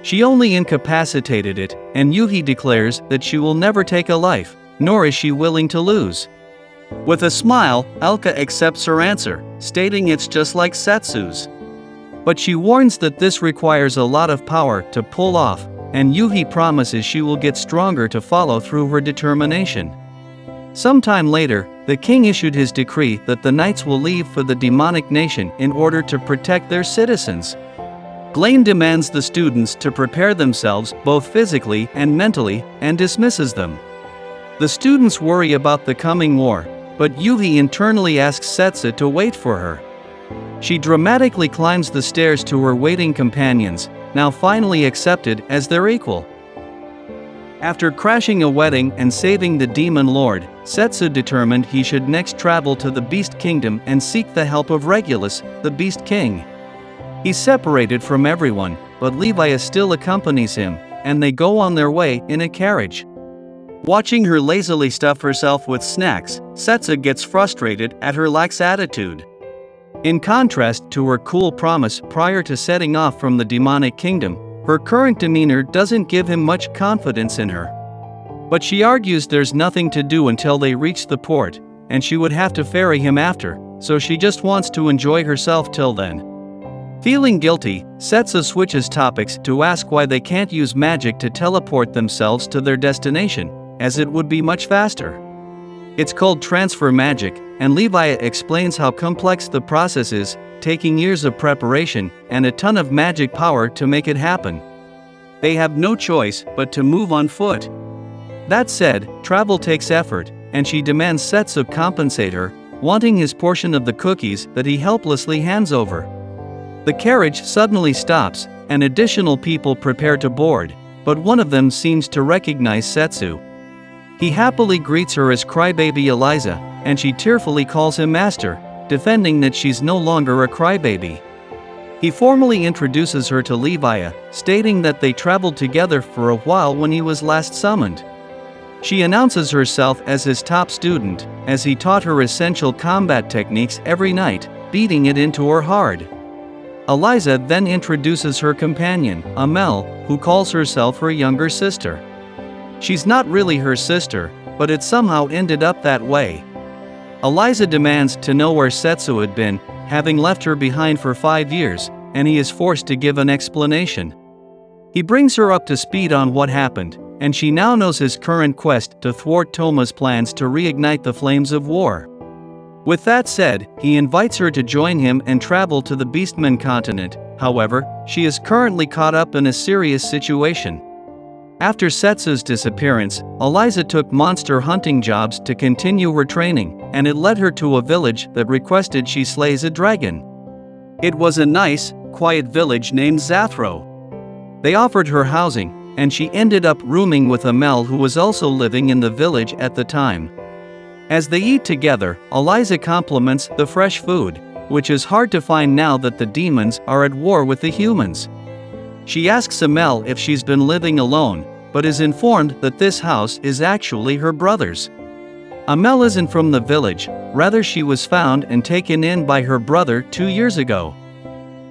She only incapacitated it, and Yuhi declares that she will never take a life, nor is she willing to lose. With a smile, Elka accepts her answer, stating it's just like Setsu's. But she warns that this requires a lot of power to pull off, and Yuhi promises she will get stronger to follow through her determination. Sometime later, the king issued his decree that the knights will leave for the demonic nation in order to protect their citizens. Glain demands the students to prepare themselves both physically and mentally, and dismisses them. The students worry about the coming war, but Yuhi internally asks Setsu to wait for her. She dramatically climbs the stairs to her waiting companions, now finally accepted as their equal. After crashing a wedding and saving the demon lord, Setsu determined he should next travel to the Beast Kingdom and seek the help of Regulus, the Beast King. He's separated from everyone, but Levi still accompanies him, and they go on their way in a carriage. Watching her lazily stuff herself with snacks, Setsu gets frustrated at her lax attitude. In contrast to her cool promise prior to setting off from the demonic kingdom, her current demeanor doesn't give him much confidence in her. But she argues there's nothing to do until they reach the port, and she would have to ferry him after, so she just wants to enjoy herself till then. Feeling guilty, Setsu switches topics to ask why they can't use magic to teleport themselves to their destination, as it would be much faster. It's called transfer magic, and Levi explains how complex the process is, taking years of preparation and a ton of magic power to make it happen. They have no choice but to move on foot. That said, travel takes effort, and she demands Setsu compensate her, wanting his portion of the cookies that he helplessly hands over. The carriage suddenly stops, and additional people prepare to board, but one of them seems to recognize Setsu. He happily greets her as crybaby Eliza, and she tearfully calls him master, defending that she's no longer a crybaby. He formally introduces her to Levi, stating that they traveled together for a while when he was last summoned. She announces herself as his top student, as he taught her essential combat techniques every night, beating it into her hard. Eliza then introduces her companion, Amel, who calls herself her younger sister. She's not really her sister, but it somehow ended up that way. Eliza demands to know where Setsu had been, having left her behind for 5 years, and he is forced to give an explanation. He brings her up to speed on what happened, and she now knows his current quest to thwart Toma's plans to reignite the flames of war. With that said, he invites her to join him and travel to the Beastman continent. However, she is currently caught up in a serious situation. After Setsu's disappearance, Eliza took monster hunting jobs to continue her training, and it led her to a village that requested she slays a dragon. It was a nice, quiet village named Zathro. They offered her housing, and she ended up rooming with Amel, who was also living in the village at the time. As they eat together, Eliza compliments the fresh food, which is hard to find now that the demons are at war with the humans. She asks Amel if she's been living alone, but is informed that this house is actually her brother's. Amel isn't from the village, rather she was found and taken in by her brother 2 years ago.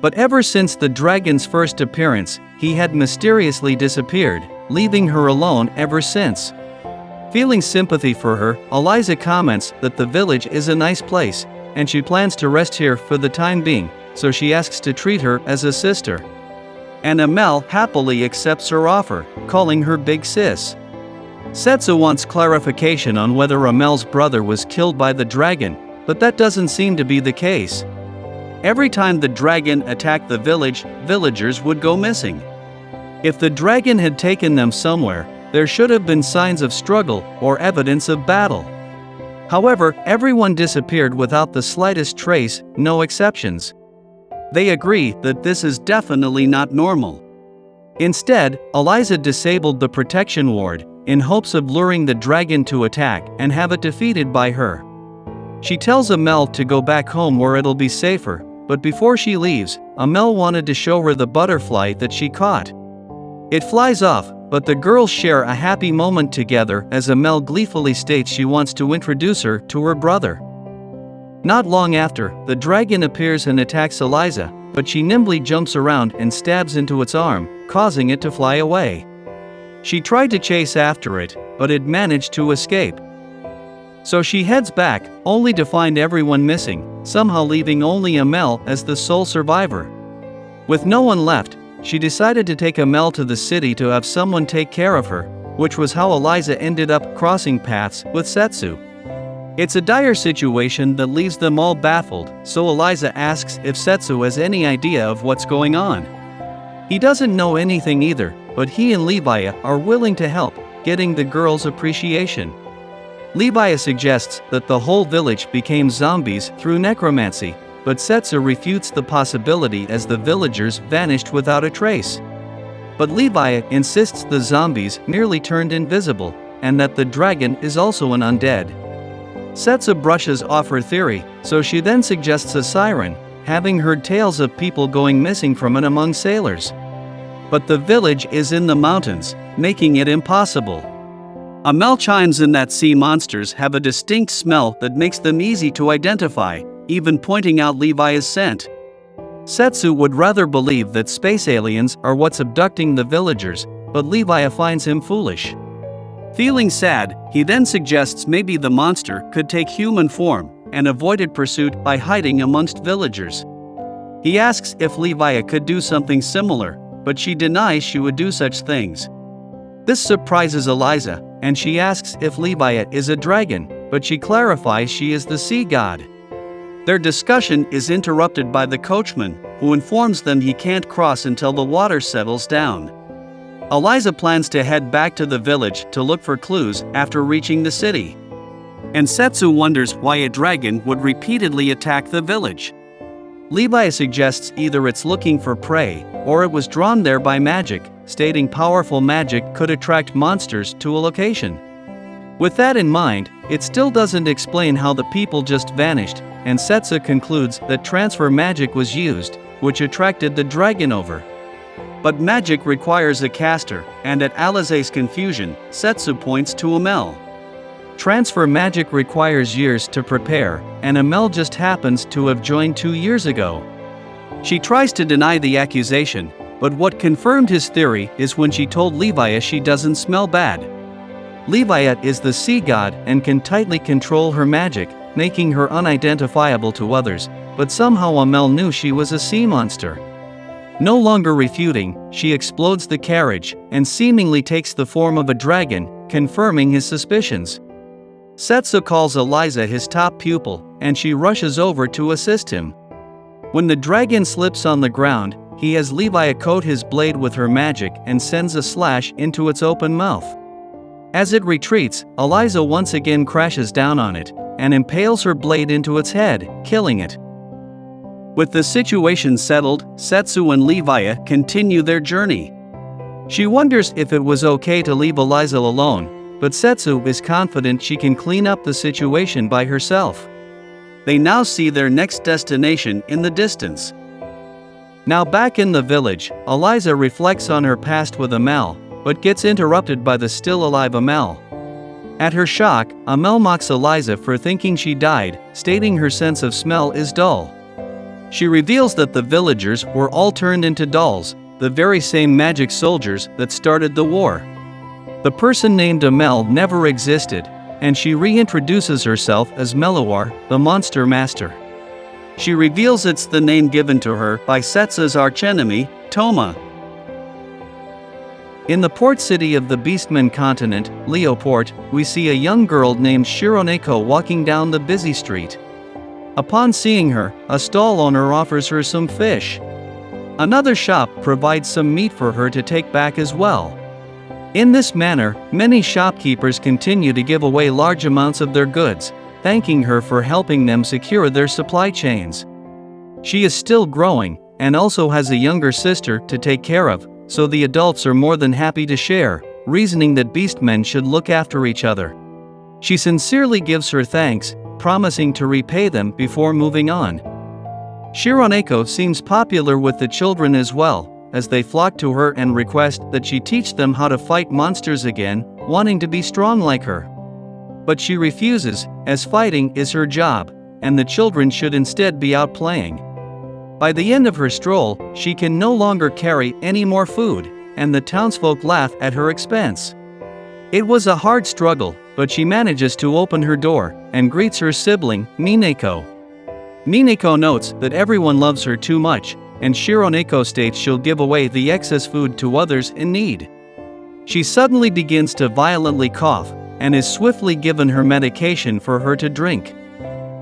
But ever since the dragon's first appearance, he had mysteriously disappeared, leaving her alone ever since. Feeling sympathy for her, Eliza comments that the village is a nice place, and she plans to rest here for the time being, so she asks to treat her as a sister. And Amel happily accepts her offer, calling her Big Sis. Setsu wants clarification on whether Amel's brother was killed by the dragon, but that doesn't seem to be the case. Every time the dragon attacked the village, villagers would go missing. If the dragon had taken them somewhere, there should have been signs of struggle or evidence of battle. However, everyone disappeared without the slightest trace, no exceptions. They agree that this is definitely not normal. Instead, Eliza disabled the protection ward, in hopes of luring the dragon to attack and have it defeated by her. She tells Amel to go back home where it'll be safer, but before she leaves, Amel wanted to show her the butterfly that she caught. It flies off, but the girls share a happy moment together as Amel gleefully states she wants to introduce her to her brother. Not long after, the dragon appears and attacks Eliza, but she nimbly jumps around and stabs into its arm, causing it to fly away. She tried to chase after it, but it managed to escape. So she heads back, only to find everyone missing, somehow leaving only Amel as the sole survivor. With no one left, she decided to take Amel to the city to have someone take care of her, which was how Eliza ended up crossing paths with Setsu. It's a dire situation that leaves them all baffled, so Eliza asks if Setsu has any idea of what's going on. He doesn't know anything either, but he and Levi are willing to help, getting the girls' appreciation. Levi suggests that the whole village became zombies through necromancy, but Setsu refutes the possibility as the villagers vanished without a trace. But Levi insists the zombies merely turned invisible, and that the dragon is also an undead. Setsu brushes off her theory, so she then suggests a siren, having heard tales of people going missing from and among sailors. But the village is in the mountains, making it impossible. Amel chimes in that sea monsters have a distinct smell that makes them easy to identify, even pointing out Levi's scent. Setsu would rather believe that space aliens are what's abducting the villagers, but Levi finds him foolish. Feeling sad, he then suggests maybe the monster could take human form, and avoided pursuit by hiding amongst villagers. He asks if Levi could do something similar, but she denies she would do such things. This surprises Eliza, and she asks if Levi is a dragon, but she clarifies she is the sea god. Their discussion is interrupted by the coachman, who informs them he can't cross until the water settles down. Eliza plans to head back to the village to look for clues after reaching the city. And Setsu wonders why a dragon would repeatedly attack the village. Levi suggests either it's looking for prey, or it was drawn there by magic, stating powerful magic could attract monsters to a location. With that in mind, it still doesn't explain how the people just vanished, and Setsu concludes that transfer magic was used, which attracted the dragon over. But magic requires a caster, and at Alize's confusion, Setsu points to Amel. Transfer magic requires years to prepare, and Amel just happens to have joined 2 years ago. She tries to deny the accusation, but what confirmed his theory is when she told Levi she doesn't smell bad. Levi is the sea god and can tightly control her magic, making her unidentifiable to others, but somehow Amel knew she was a sea monster. No longer refuting, she explodes the carriage and seemingly takes the form of a dragon, confirming his suspicions. Setsu calls Eliza his top pupil, and she rushes over to assist him. When the dragon slips on the ground, he has Levi coat his blade with her magic and sends a slash into its open mouth. As it retreats, Eliza once again crashes down on it, and impales her blade into its head, killing it. With the situation settled, Setsu and Levi continue their journey. She wonders if it was okay to leave Eliza alone, but Setsu is confident she can clean up the situation by herself. They now see their next destination in the distance. Now back in the village, Eliza reflects on her past with Amel, but gets interrupted by the still-alive Amel. At her shock, Amel mocks Eliza for thinking she died, stating her sense of smell is dull. She reveals that the villagers were all turned into dolls, the very same magic soldiers that started the war. The person named Amel never existed, and she reintroduces herself as Meluar, the monster master. She reveals it's the name given to her by Setsu's archenemy, Toma. In the port city of the Beastmen continent, Leoport, we see a young girl named Shironeko walking down the busy street. Upon seeing her, a stall owner offers her some fish. Another shop provides some meat for her to take back as well. In this manner, many shopkeepers continue to give away large amounts of their goods, thanking her for helping them secure their supply chains. She is still growing, and also has a younger sister to take care of, so the adults are more than happy to share, reasoning that beastmen should look after each other. She sincerely gives her thanks, promising to repay them before moving on. Shironeko seems popular with the children as well, as they flock to her and request that she teach them how to fight monsters again, wanting to be strong like her. But she refuses, as fighting is her job, and the children should instead be out playing. By the end of her stroll, she can no longer carry any more food, and the townsfolk laugh at her expense. It was a hard struggle, but she manages to open her door, and greets her sibling, Mineko. Mineko notes that everyone loves her too much, and Shironeko states she'll give away the excess food to others in need. She suddenly begins to violently cough, and is swiftly given her medication for her to drink.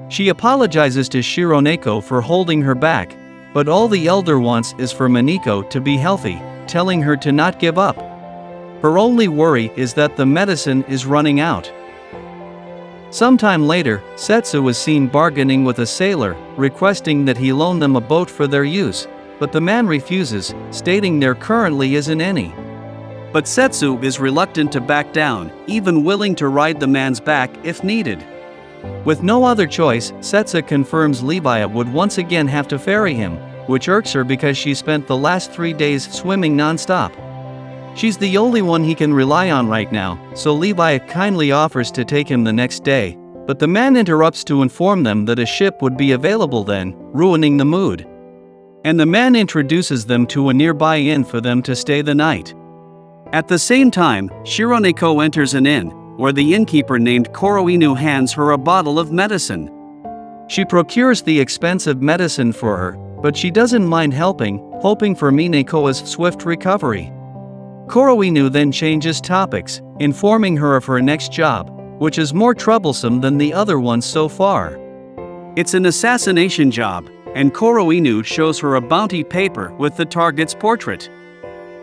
She apologizes to Shironeko for holding her back, but all the elder wants is for Mineko to be healthy, telling her to not give up. Her only worry is that the medicine is running out. Sometime later, Setsu is seen bargaining with a sailor, requesting that he loan them a boat for their use, but the man refuses, stating there currently isn't any. But Setsu is reluctant to back down, even willing to ride the man's back if needed. With no other choice, Setsu confirms Levi would once again have to ferry him, which irks her because she spent the last 3 days swimming non-stop. She's the only one he can rely on right now, so Levi kindly offers to take him the next day, but the man interrupts to inform them that a ship would be available then, ruining the mood. And the man introduces them to a nearby inn for them to stay the night. At the same time, Shironeko enters an inn, where the innkeeper named Koroinu hands her a bottle of medicine. She procures the expensive medicine for her, but she doesn't mind helping, hoping for Mineko's swift recovery. Koroinu then changes topics, informing her of her next job, which is more troublesome than the other ones so far. It's an assassination job, and Koroinu shows her a bounty paper with the target's portrait.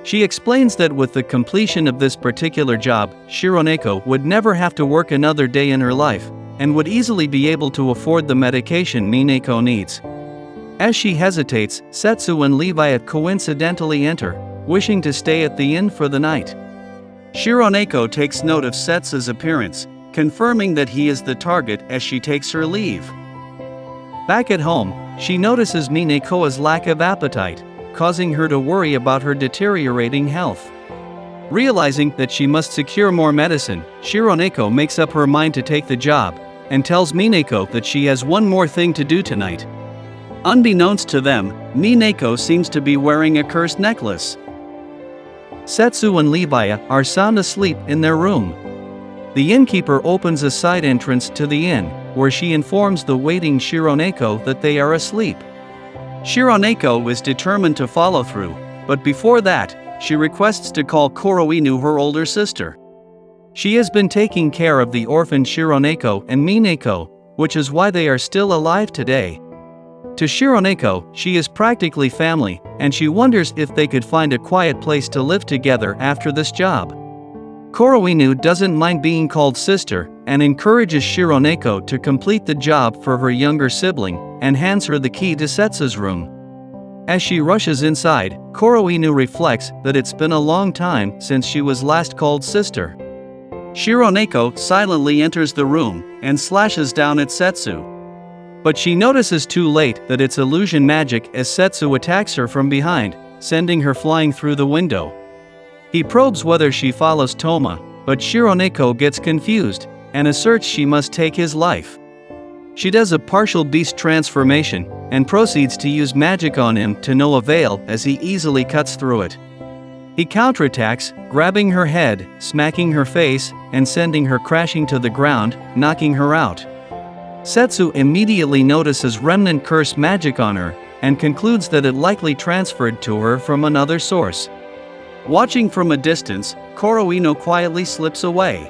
She explains that with the completion of this particular job, Shironeko would never have to work another day in her life, and would easily be able to afford the medication Mineko needs. As she hesitates, Setsu and Levi coincidentally enter, wishing to stay at the inn for the night. Shironeko takes note of Setsu's appearance, confirming that he is the target as she takes her leave. Back at home, she notices Mineko's lack of appetite, causing her to worry about her deteriorating health. Realizing that she must secure more medicine, Shironeko makes up her mind to take the job, and tells Mineko that she has one more thing to do tonight. Unbeknownst to them, Mineko seems to be wearing a cursed necklace. Setsu and Levi are sound asleep in their room. The innkeeper opens a side entrance to the inn, where she informs the waiting Shironeko that they are asleep. Shironeko is determined to follow through, but before that, she requests to call Koroinu her older sister. She has been taking care of the orphan Shironeko and Mineko, which is why they are still alive today. To Shironeko, she is practically family, and she wonders if they could find a quiet place to live together after this job. Koroinu doesn't mind being called sister, and encourages Shironeko to complete the job for her younger sibling, and hands her the key to Setsu's room. As she rushes inside, Koroinu reflects that it's been a long time since she was last called sister. Shironeko silently enters the room, and slashes down at Setsu. But she notices too late that it's illusion magic as Setsu attacks her from behind, sending her flying through the window. He probes whether she follows Toma, but Shironeko gets confused, and asserts she must take his life. She does a partial beast transformation, and proceeds to use magic on him to no avail as he easily cuts through it. He counterattacks, grabbing her head, smacking her face, and sending her crashing to the ground, knocking her out. Setsu immediately notices remnant curse magic on her, and concludes that it likely transferred to her from another source. Watching from a distance, Koroinu quietly slips away.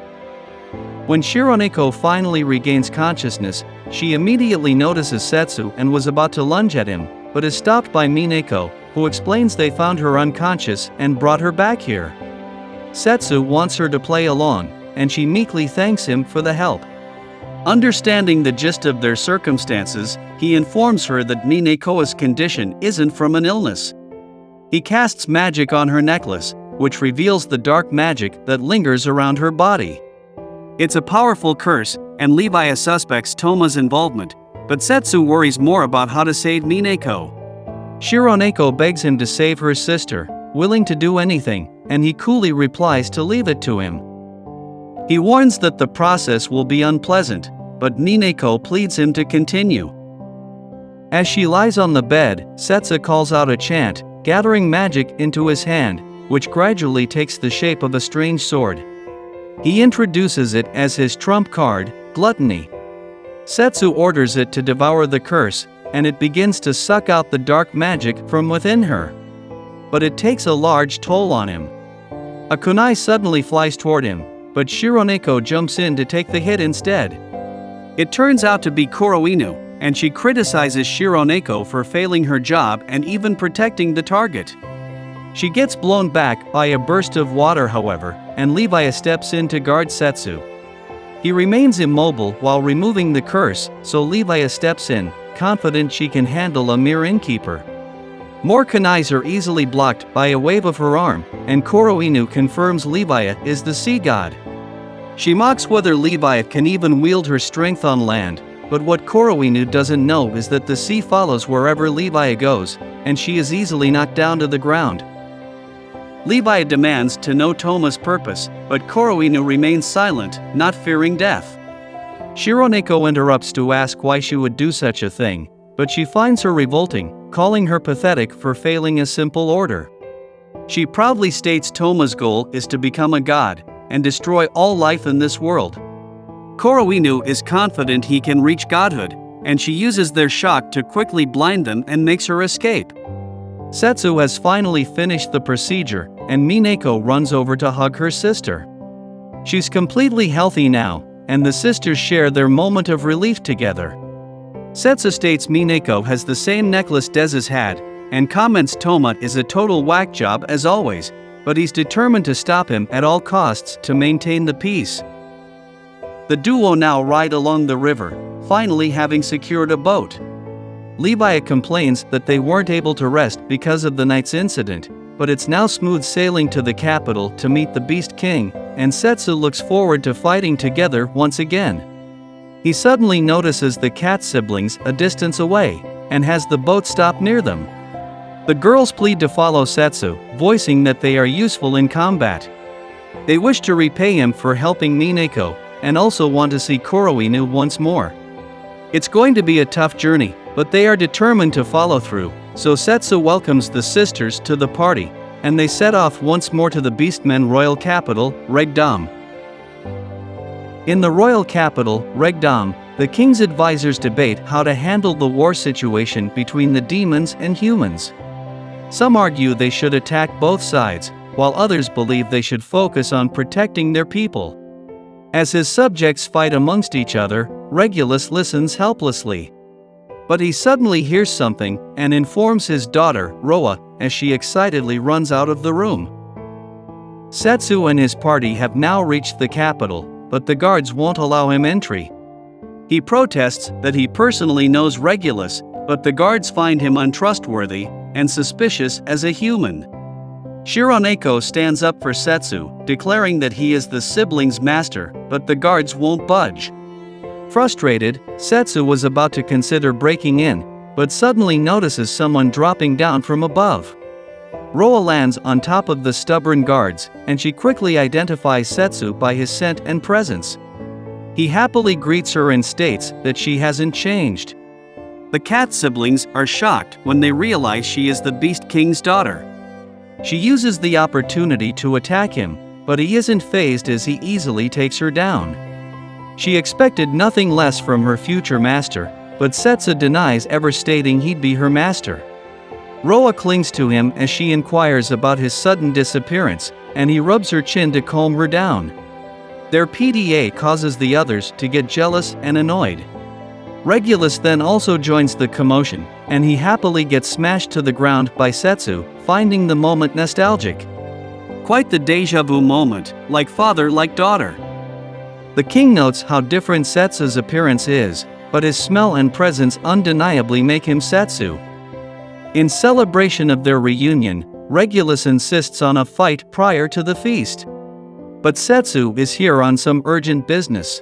When Shironeko finally regains consciousness, she immediately notices Setsu and was about to lunge at him, but is stopped by Mineko, who explains they found her unconscious and brought her back here. Setsu wants her to play along, and she meekly thanks him for the help. Understanding the gist of their circumstances, he informs her that Mineko's condition isn't from an illness. He casts magic on her necklace, which reveals the dark magic that lingers around her body. It's a powerful curse, and Levi suspects Toma's involvement, but Setsu worries more about how to save Mineko. Shironeko begs him to save her sister, willing to do anything, and he coolly replies to leave it to him. He warns that the process will be unpleasant, but Mineko pleads him to continue. As she lies on the bed, Setsu calls out a chant, gathering magic into his hand, which gradually takes the shape of a strange sword. He introduces it as his trump card, Gluttony. Setsu orders it to devour the curse, and it begins to suck out the dark magic from within her. But it takes a large toll on him. A kunai suddenly flies toward him, but Shironeko jumps in to take the hit instead. It turns out to be Koroinu, and she criticizes Shironeko for failing her job and even protecting the target. She gets blown back by a burst of water, however, and Levi steps in to guard Setsu. He remains immobile while removing the curse, so Leviah steps in, confident she can handle a mere innkeeper. More kunais are easily blocked by a wave of her arm, and Koro-Inu confirms Leviah is the sea god. She mocks whether Leviah can even wield her strength on land, but what Koro-Inu doesn't know is that the sea follows wherever Leviah goes, and she is easily knocked down to the ground. Leviah demands to know Toma's purpose, but Koro-Inu remains silent, not fearing death. Shironeko interrupts to ask why she would do such a thing, but she finds her revolting, calling her pathetic for failing a simple order. She proudly states Toma's goal is to become a god, and destroy all life in this world. Koro-Inu is confident he can reach godhood, and she uses their shock to quickly blind them and makes her escape. Setsu has finally finished the procedure, and Mineko runs over to hug her sister. She's completely healthy now, and the sisters share their moment of relief together. Setsu states Mineko has the same necklace Desu's had, and comments Toma is a total whack job as always, but he's determined to stop him at all costs to maintain the peace. The duo now ride along the river, finally having secured a boat. Leviah complains that they weren't able to rest because of the night's incident, but it's now smooth sailing to the capital to meet the Beast King, and Setsu looks forward to fighting together once again. He suddenly notices the cat siblings a distance away, and has the boat stop near them. The girls plead to follow Setsu, voicing that they are useful in combat. They wish to repay him for helping Mineko, and also want to see Koro-Inu once more. It's going to be a tough journey, but they are determined to follow through, so Setsu welcomes the sisters to the party, and they set off once more to the Beastmen royal capital, Regdam. In the royal capital, Regdam, the king's advisors debate how to handle the war situation between the demons and humans. Some argue they should attack both sides, while others believe they should focus on protecting their people. As his subjects fight amongst each other, Regulus listens helplessly. But he suddenly hears something, and informs his daughter, Roa, as she excitedly runs out of the room. Setsu and his party have now reached the capital, but the guards won't allow him entry. He protests that he personally knows Regulus, but the guards find him untrustworthy and suspicious as a human. Shironeko stands up for Setsu, declaring that he is the siblings' master, but the guards won't budge. Frustrated, Setsu was about to consider breaking in, but suddenly notices someone dropping down from above. Roa lands on top of the stubborn guards, and she quickly identifies Setsu by his scent and presence. He happily greets her and states that she hasn't changed. The cat siblings are shocked when they realize she is the Beast King's daughter. She uses the opportunity to attack him, but he isn't fazed as he easily takes her down. She expected nothing less from her future master, but Setsu denies ever stating he'd be her master. Roa clings to him as she inquires about his sudden disappearance, and he rubs her chin to calm her down. Their PDA causes the others to get jealous and annoyed. Regulus then also joins the commotion, and he happily gets smashed to the ground by Setsu, finding the moment nostalgic. Quite the deja vu moment, like father like daughter. The king notes how different Setsu's appearance is, but his smell and presence undeniably make him Setsu. In celebration of their reunion, Regulus insists on a fight prior to the feast. But Setsu is here on some urgent business.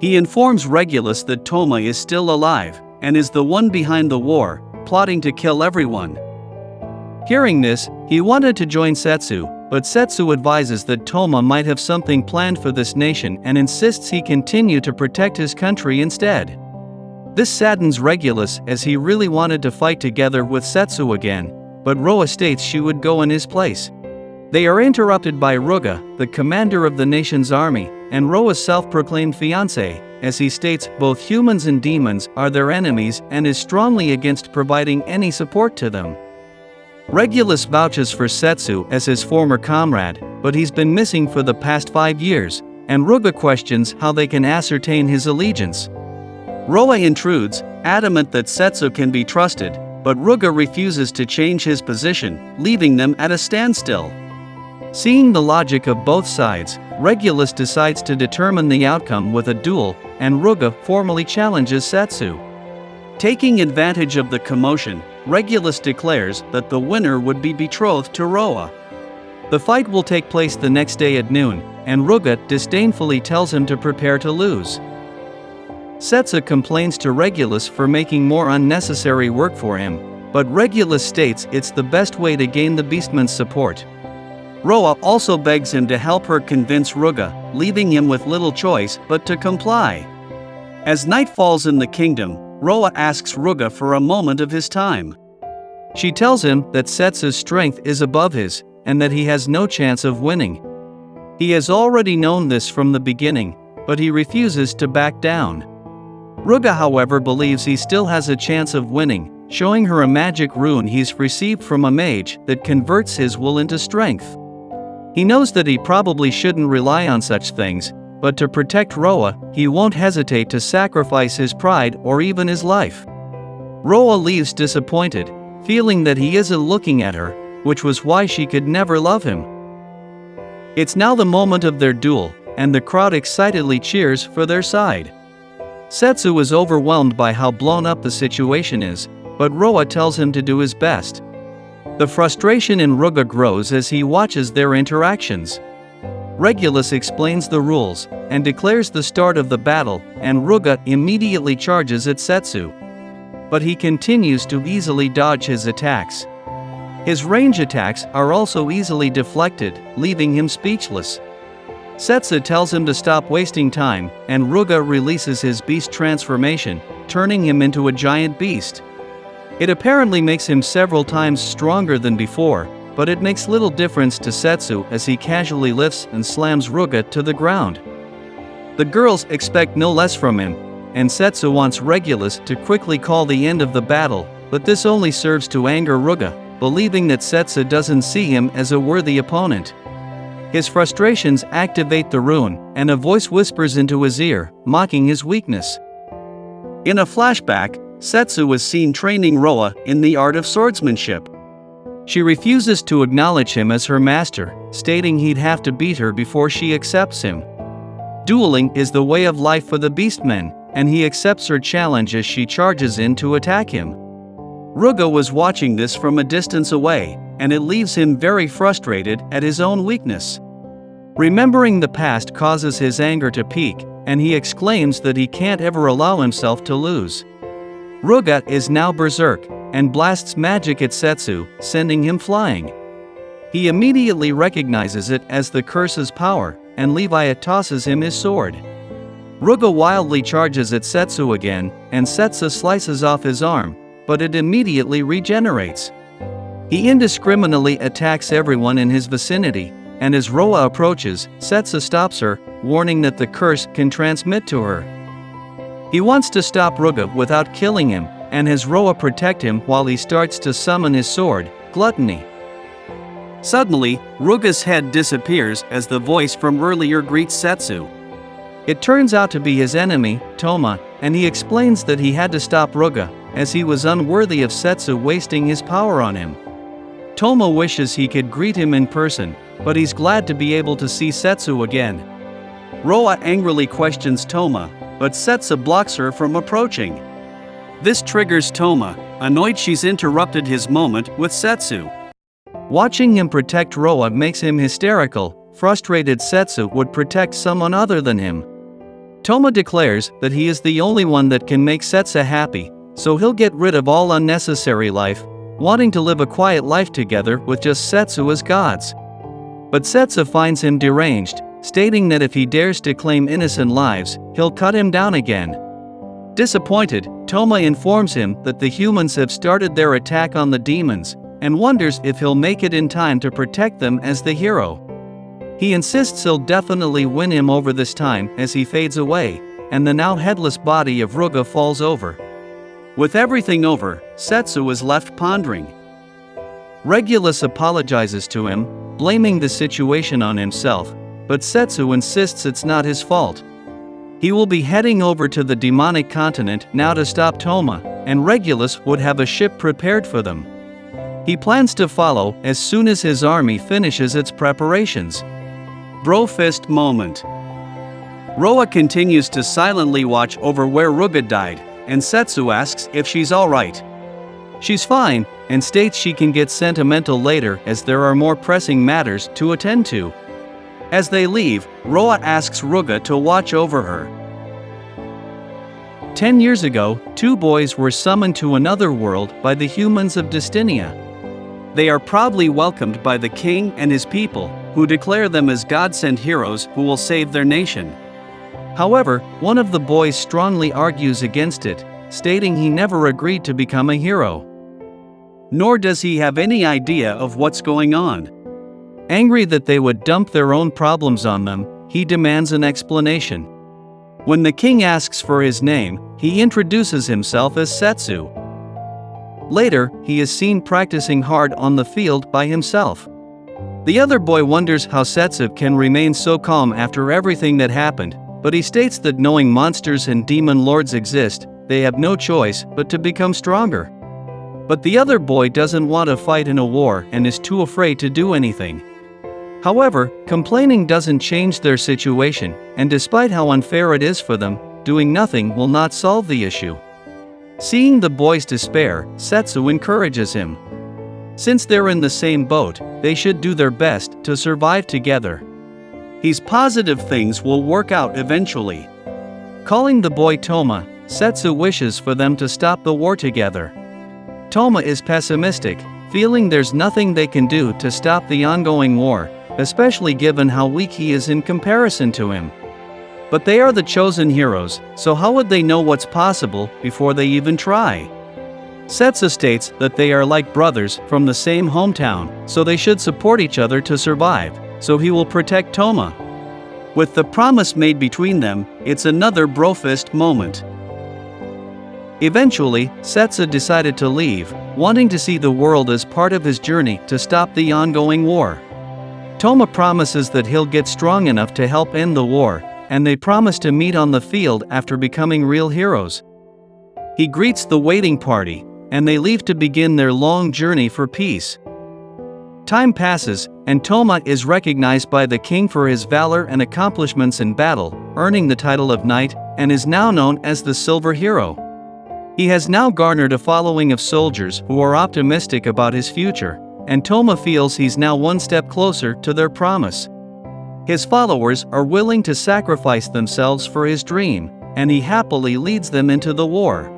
He informs Regulus that Toma is still alive, and is the one behind the war, plotting to kill everyone. Hearing this, he wanted to join Setsu, but Setsu advises that Toma might have something planned for this nation and insists he continue to protect his country instead. This saddens Regulus as he really wanted to fight together with Setsu again, but Roa states she would go in his place. They are interrupted by Ruga, the commander of the nation's army, and Roa's self-proclaimed fiancé, as he states both humans and demons are their enemies and is strongly against providing any support to them. Regulus vouches for Setsu as his former comrade, but he's been missing for the past 5 years, and Ruga questions how they can ascertain his allegiance. Roa intrudes, adamant that Setsu can be trusted, but Ruga refuses to change his position, leaving them at a standstill. Seeing the logic of both sides, Regulus decides to determine the outcome with a duel, and Ruga formally challenges Setsu. Taking advantage of the commotion, Regulus declares that the winner would be betrothed to Roa. The fight will take place the next day at noon, and Ruga disdainfully tells him to prepare to lose. Setsu complains to Regulus for making more unnecessary work for him, but Regulus states it's the best way to gain the beastman's support. Roa also begs him to help her convince Ruga, leaving him with little choice but to comply. As night falls in the kingdom, Roa asks Ruga for a moment of his time. She tells him that Setsu's strength is above his, and that he has no chance of winning. He has already known this from the beginning, but he refuses to back down. Ruga, however, believes he still has a chance of winning, showing her a magic rune he's received from a mage that converts his will into strength. He knows that he probably shouldn't rely on such things, but to protect Roa, he won't hesitate to sacrifice his pride or even his life. Roa leaves disappointed, feeling that he isn't looking at her, which was why she could never love him. It's now the moment of their duel, and the crowd excitedly cheers for their side. Setsu is overwhelmed by how blown up the situation is, but Roa tells him to do his best. The frustration in Ruga grows as he watches their interactions. Regulus explains the rules, and declares the start of the battle, and Ruga immediately charges at Setsu. But he continues to easily dodge his attacks. His range attacks are also easily deflected, leaving him speechless. Setsu tells him to stop wasting time, and Ruga releases his beast transformation, turning him into a giant beast. It apparently makes him several times stronger than before, but it makes little difference to Setsu as he casually lifts and slams Ruga to the ground. The girls expect no less from him, and Setsu wants Regulus to quickly call the end of the battle, but this only serves to anger Ruga, believing that Setsu doesn't see him as a worthy opponent. His frustrations activate the rune, and a voice whispers into his ear, mocking his weakness. In a flashback, Setsu was seen training Roa in the art of swordsmanship. She refuses to acknowledge him as her master, stating he'd have to beat her before she accepts him. Dueling is the way of life for the Beastmen, and he accepts her challenge as she charges in to attack him. Ruga was watching this from a distance away, and it leaves him very frustrated at his own weakness. Remembering the past causes his anger to peak, and he exclaims that he can't ever allow himself to lose. Ruga is now berserk, and blasts magic at Setsu, sending him flying. He immediately recognizes it as the curse's power, and Levi tosses him his sword. Ruga wildly charges at Setsu again, and Setsu slices off his arm, but it immediately regenerates. He indiscriminately attacks everyone in his vicinity, and as Roa approaches, Setsu stops her, warning that the curse can transmit to her. He wants to stop Ruga without killing him, and has Roa protect him while he starts to summon his sword, Gluttony. Suddenly, Ruga's head disappears as the voice from earlier greets Setsu. It turns out to be his enemy, Toma, and he explains that he had to stop Ruga, as he was unworthy of Setsu wasting his power on him. Toma wishes he could greet him in person, but he's glad to be able to see Setsu again. Roa angrily questions Toma, but Setsu blocks her from approaching. This triggers Toma, annoyed she's interrupted his moment with Setsu. Watching him protect Roa makes him hysterical. Frustrated Setsu would protect someone other than him. Toma declares that he is the only one that can make Setsu happy, so he'll get rid of all unnecessary life, wanting to live a quiet life together with just Setsu as gods. But Setsu finds him deranged, stating that if he dares to claim innocent lives, he'll cut him down again. Disappointed, Toma informs him that the humans have started their attack on the demons, and wonders if he'll make it in time to protect them as the hero. He insists he'll definitely win him over this time as he fades away, and the now headless body of Ruga falls over. With everything over, Setsu is left pondering. Regulus apologizes to him, blaming the situation on himself, but Setsu insists it's not his fault. He will be heading over to the demonic continent now to stop Toma, and Regulus would have a ship prepared for them. He plans to follow as soon as his army finishes its preparations. Bro fist moment. Roa continues to silently watch over where Ruga died, and Setsu asks if she's alright. She's fine, and states she can get sentimental later as there are more pressing matters to attend to. As they leave, Roa asks Ruga to watch over her. 10 years ago, two boys were summoned to another world by the humans of Destinia. They are proudly welcomed by the king and his people, who declare them as God-sent heroes who will save their nation. However, one of the boys strongly argues against it, stating he never agreed to become a hero. Nor does he have any idea of what's going on. Angry that they would dump their own problems on them, he demands an explanation. When the king asks for his name, he introduces himself as Setsu. Later, he is seen practicing hard on the field by himself. The other boy wonders how Setsu can remain so calm after everything that happened, but he states that knowing monsters and demon lords exist, they have no choice but to become stronger. But the other boy doesn't want to fight in a war and is too afraid to do anything. However, complaining doesn't change their situation, and despite how unfair it is for them, doing nothing will not solve the issue. Seeing the boy's despair, Setsu encourages him. Since they're in the same boat, they should do their best to survive together. He's positive things will work out eventually. Calling the boy Toma, Setsu wishes for them to stop the war together. Toma is pessimistic, feeling there's nothing they can do to stop the ongoing war, especially given how weak he is in comparison to him. But they are the chosen heroes, so how would they know what's possible before they even try? Setsu states that they are like brothers from the same hometown, so they should support each other to survive, so he will protect Toma. With the promise made between them, it's another brofist moment. Eventually, Setsu decided to leave, wanting to see the world as part of his journey to stop the ongoing war. Toma promises that he'll get strong enough to help end the war, and they promise to meet on the field after becoming real heroes. He greets the waiting party, and they leave to begin their long journey for peace. Time passes, and Toma is recognized by the king for his valor and accomplishments in battle, earning the title of knight, and is now known as the Silver Hero. He has now garnered a following of soldiers who are optimistic about his future, and Toma feels he's now one step closer to their promise. His followers are willing to sacrifice themselves for his dream, and he happily leads them into the war.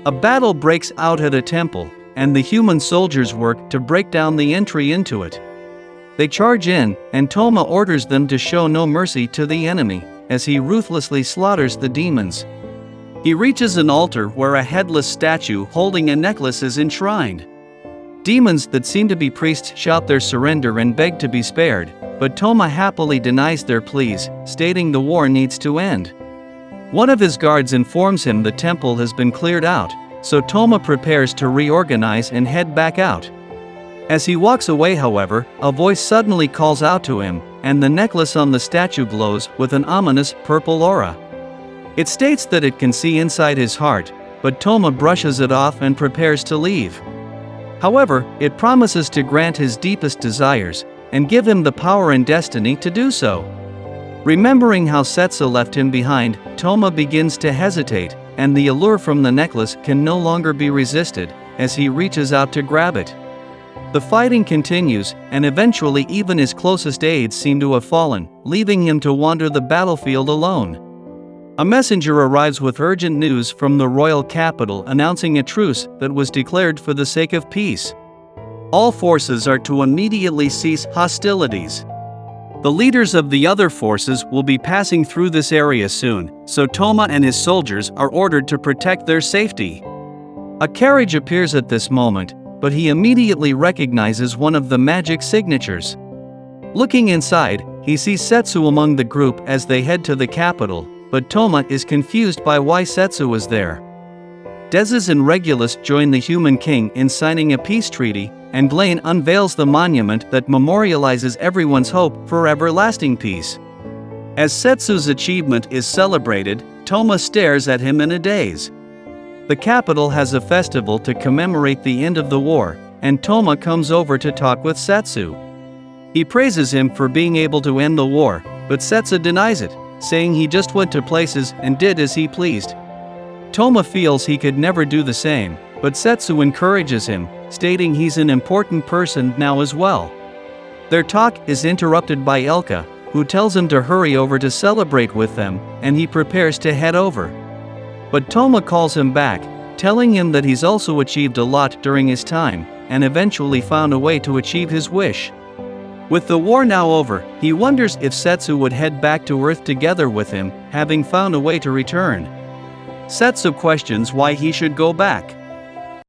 A battle breaks out at a temple, and the human soldiers work to break down the entry into it. They charge in, and Toma orders them to show no mercy to the enemy, as he ruthlessly slaughters the demons. He reaches an altar where a headless statue holding a necklace is enshrined. Demons that seem to be priests shout their surrender and beg to be spared, but Toma happily denies their pleas, stating the war needs to end. One of his guards informs him the temple has been cleared out, so Toma prepares to reorganize and head back out. As he walks away, however, a voice suddenly calls out to him, and the necklace on the statue glows with an ominous purple aura. It states that it can see inside his heart, but Toma brushes it off and prepares to leave. However, it promises to grant his deepest desires, and give him the power and destiny to do so. Remembering how Setsu left him behind, Toma begins to hesitate, and the allure from the necklace can no longer be resisted, as he reaches out to grab it. The fighting continues, and eventually even his closest aides seem to have fallen, leaving him to wander the battlefield alone. A messenger arrives with urgent news from the royal capital announcing a truce that was declared for the sake of peace. All forces are to immediately cease hostilities. The leaders of the other forces will be passing through this area soon, so Toma and his soldiers are ordered to protect their safety. A carriage appears at this moment, but he immediately recognizes one of the magic signatures. Looking inside, he sees Setsu among the group as they head to the capital, but Toma is confused by why Setsu was there. Desu and Regulus join the human king in signing a peace treaty, and Blaine unveils the monument that memorializes everyone's hope for everlasting peace. As Setsu's achievement is celebrated, Toma stares at him in a daze. The capital has a festival to commemorate the end of the war, and Toma comes over to talk with Setsu. He praises him for being able to end the war, but Setsu denies it, saying he just went to places and did as he pleased. Toma feels he could never do the same, but Setsu encourages him, stating he's an important person now as well. Their talk is interrupted by Elka, who tells him to hurry over to celebrate with them, and he prepares to head over. But Toma calls him back, telling him that he's also achieved a lot during his time, and eventually found a way to achieve his wish. With the war now over, he wonders if Setsu would head back to Earth together with him, having found a way to return. Setsu questions why he should go back.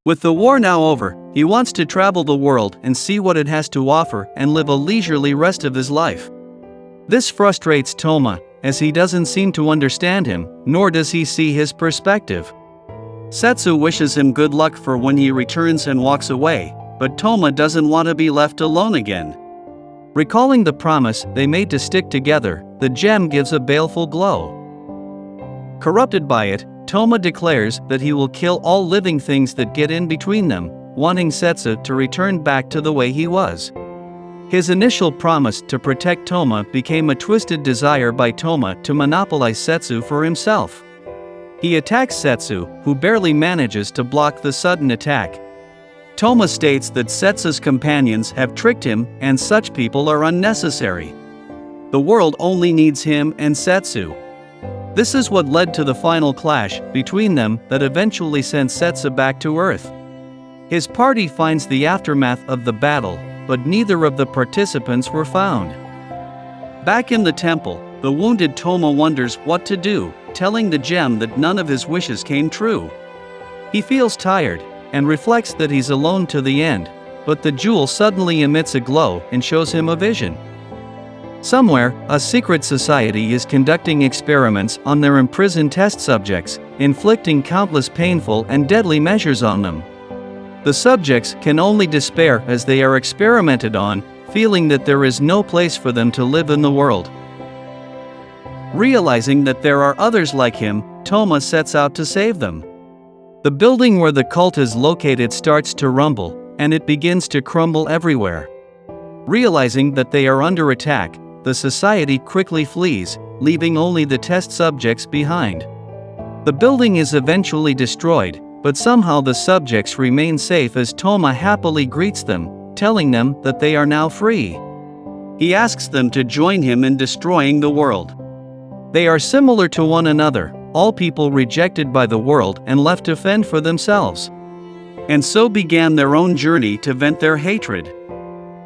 With the war now over, he wants to travel the world and see what it has to offer and live a leisurely rest of his life. This frustrates Toma, as he doesn't seem to understand him, nor does he see his perspective. Setsu wishes him good luck for when he returns and walks away, but Toma doesn't want to be left alone again. Recalling the promise they made to stick together, the gem gives a baleful glow. Corrupted by it, Toma declares that he will kill all living things that get in between them, wanting Setsu to return back to the way he was. His initial promise to protect Toma became a twisted desire by Toma to monopolize Setsu for himself. He attacks Setsu, who barely manages to block the sudden attack. Toma states that Setsu's companions have tricked him and such people are unnecessary. The world only needs him and Setsu. This is what led to the final clash between them that eventually sent Setsu back to Earth. His party finds the aftermath of the battle, but neither of the participants were found. Back in the temple, the wounded Toma wonders what to do, telling the gem that none of his wishes came true. He feels tired, and reflects that he's alone to the end, but the jewel suddenly emits a glow and shows him a vision. Somewhere, a secret society is conducting experiments on their imprisoned test subjects, inflicting countless painful and deadly measures on them. The subjects can only despair as they are experimented on, feeling that there is no place for them to live in the world. Realizing that there are others like him, Toma sets out to save them. The building where the cult is located starts to rumble, and it begins to crumble everywhere. Realizing that they are under attack, the society quickly flees, leaving only the test subjects behind. The building is eventually destroyed, but somehow the subjects remain safe as Toma happily greets them, telling them that they are now free. He asks them to join him in destroying the world. They are similar to one another, all people rejected by the world and left to fend for themselves. And so began their own journey to vent their hatred.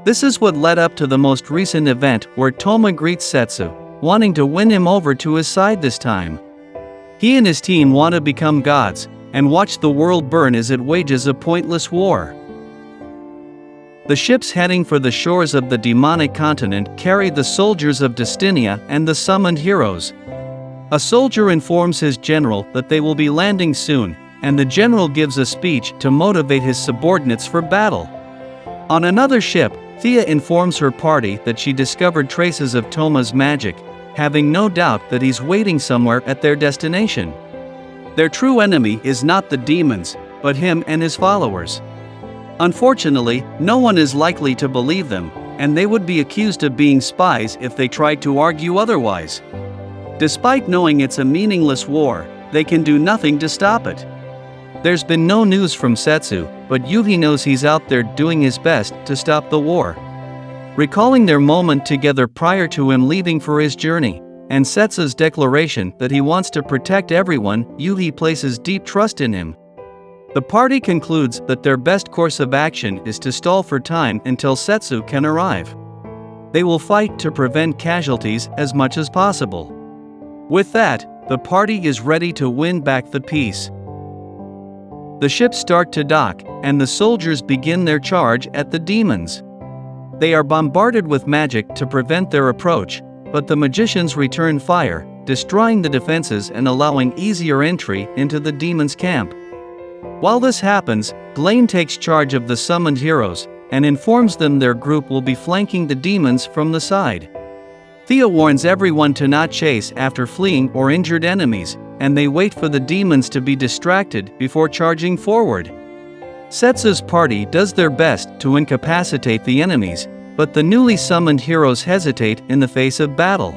This is what led up to the most recent event where Toma greets Setsu, wanting to win him over to his side this time. He and his team want to become gods, and watch the world burn as it wages a pointless war. The ships heading for the shores of the demonic continent carry the soldiers of Destinia and the summoned heroes. A soldier informs his general that they will be landing soon, and the general gives a speech to motivate his subordinates for battle. On another ship, Thea informs her party that she discovered traces of Toma's magic, having no doubt that he's waiting somewhere at their destination. Their true enemy is not the demons, but him and his followers. Unfortunately, no one is likely to believe them, and they would be accused of being spies if they tried to argue otherwise. Despite knowing it's a meaningless war, they can do nothing to stop it. There's been no news from Setsu, but Yuhi knows he's out there doing his best to stop the war. Recalling their moment together prior to him leaving for his journey, and Setsu's declaration that he wants to protect everyone, Yuhi places deep trust in him. The party concludes that their best course of action is to stall for time until Setsu can arrive. They will fight to prevent casualties as much as possible. With that, the party is ready to win back the peace. The ships start to dock, and the soldiers begin their charge at the demons. They are bombarded with magic to prevent their approach, but the magicians return fire, destroying the defenses and allowing easier entry into the demons' camp. While this happens, Blaine takes charge of the summoned heroes, and informs them their group will be flanking the demons from the side. Thea warns everyone to not chase after fleeing or injured enemies, and they wait for the demons to be distracted before charging forward. Setsu's party does their best to incapacitate the enemies, but the newly summoned heroes hesitate in the face of battle.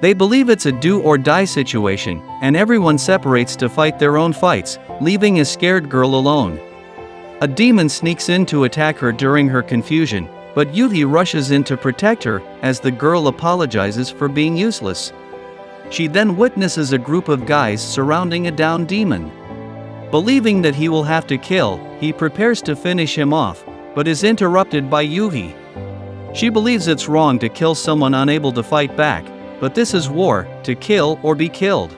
They believe it's a do-or-die situation, and everyone separates to fight their own fights, leaving a scared girl alone. A demon sneaks in to attack her during her confusion, but Yuhi rushes in to protect her as the girl apologizes for being useless. She then witnesses a group of guys surrounding a downed demon. Believing that he will have to kill, he prepares to finish him off, but is interrupted by Yuhi. She believes it's wrong to kill someone unable to fight back, but this is war, to kill or be killed.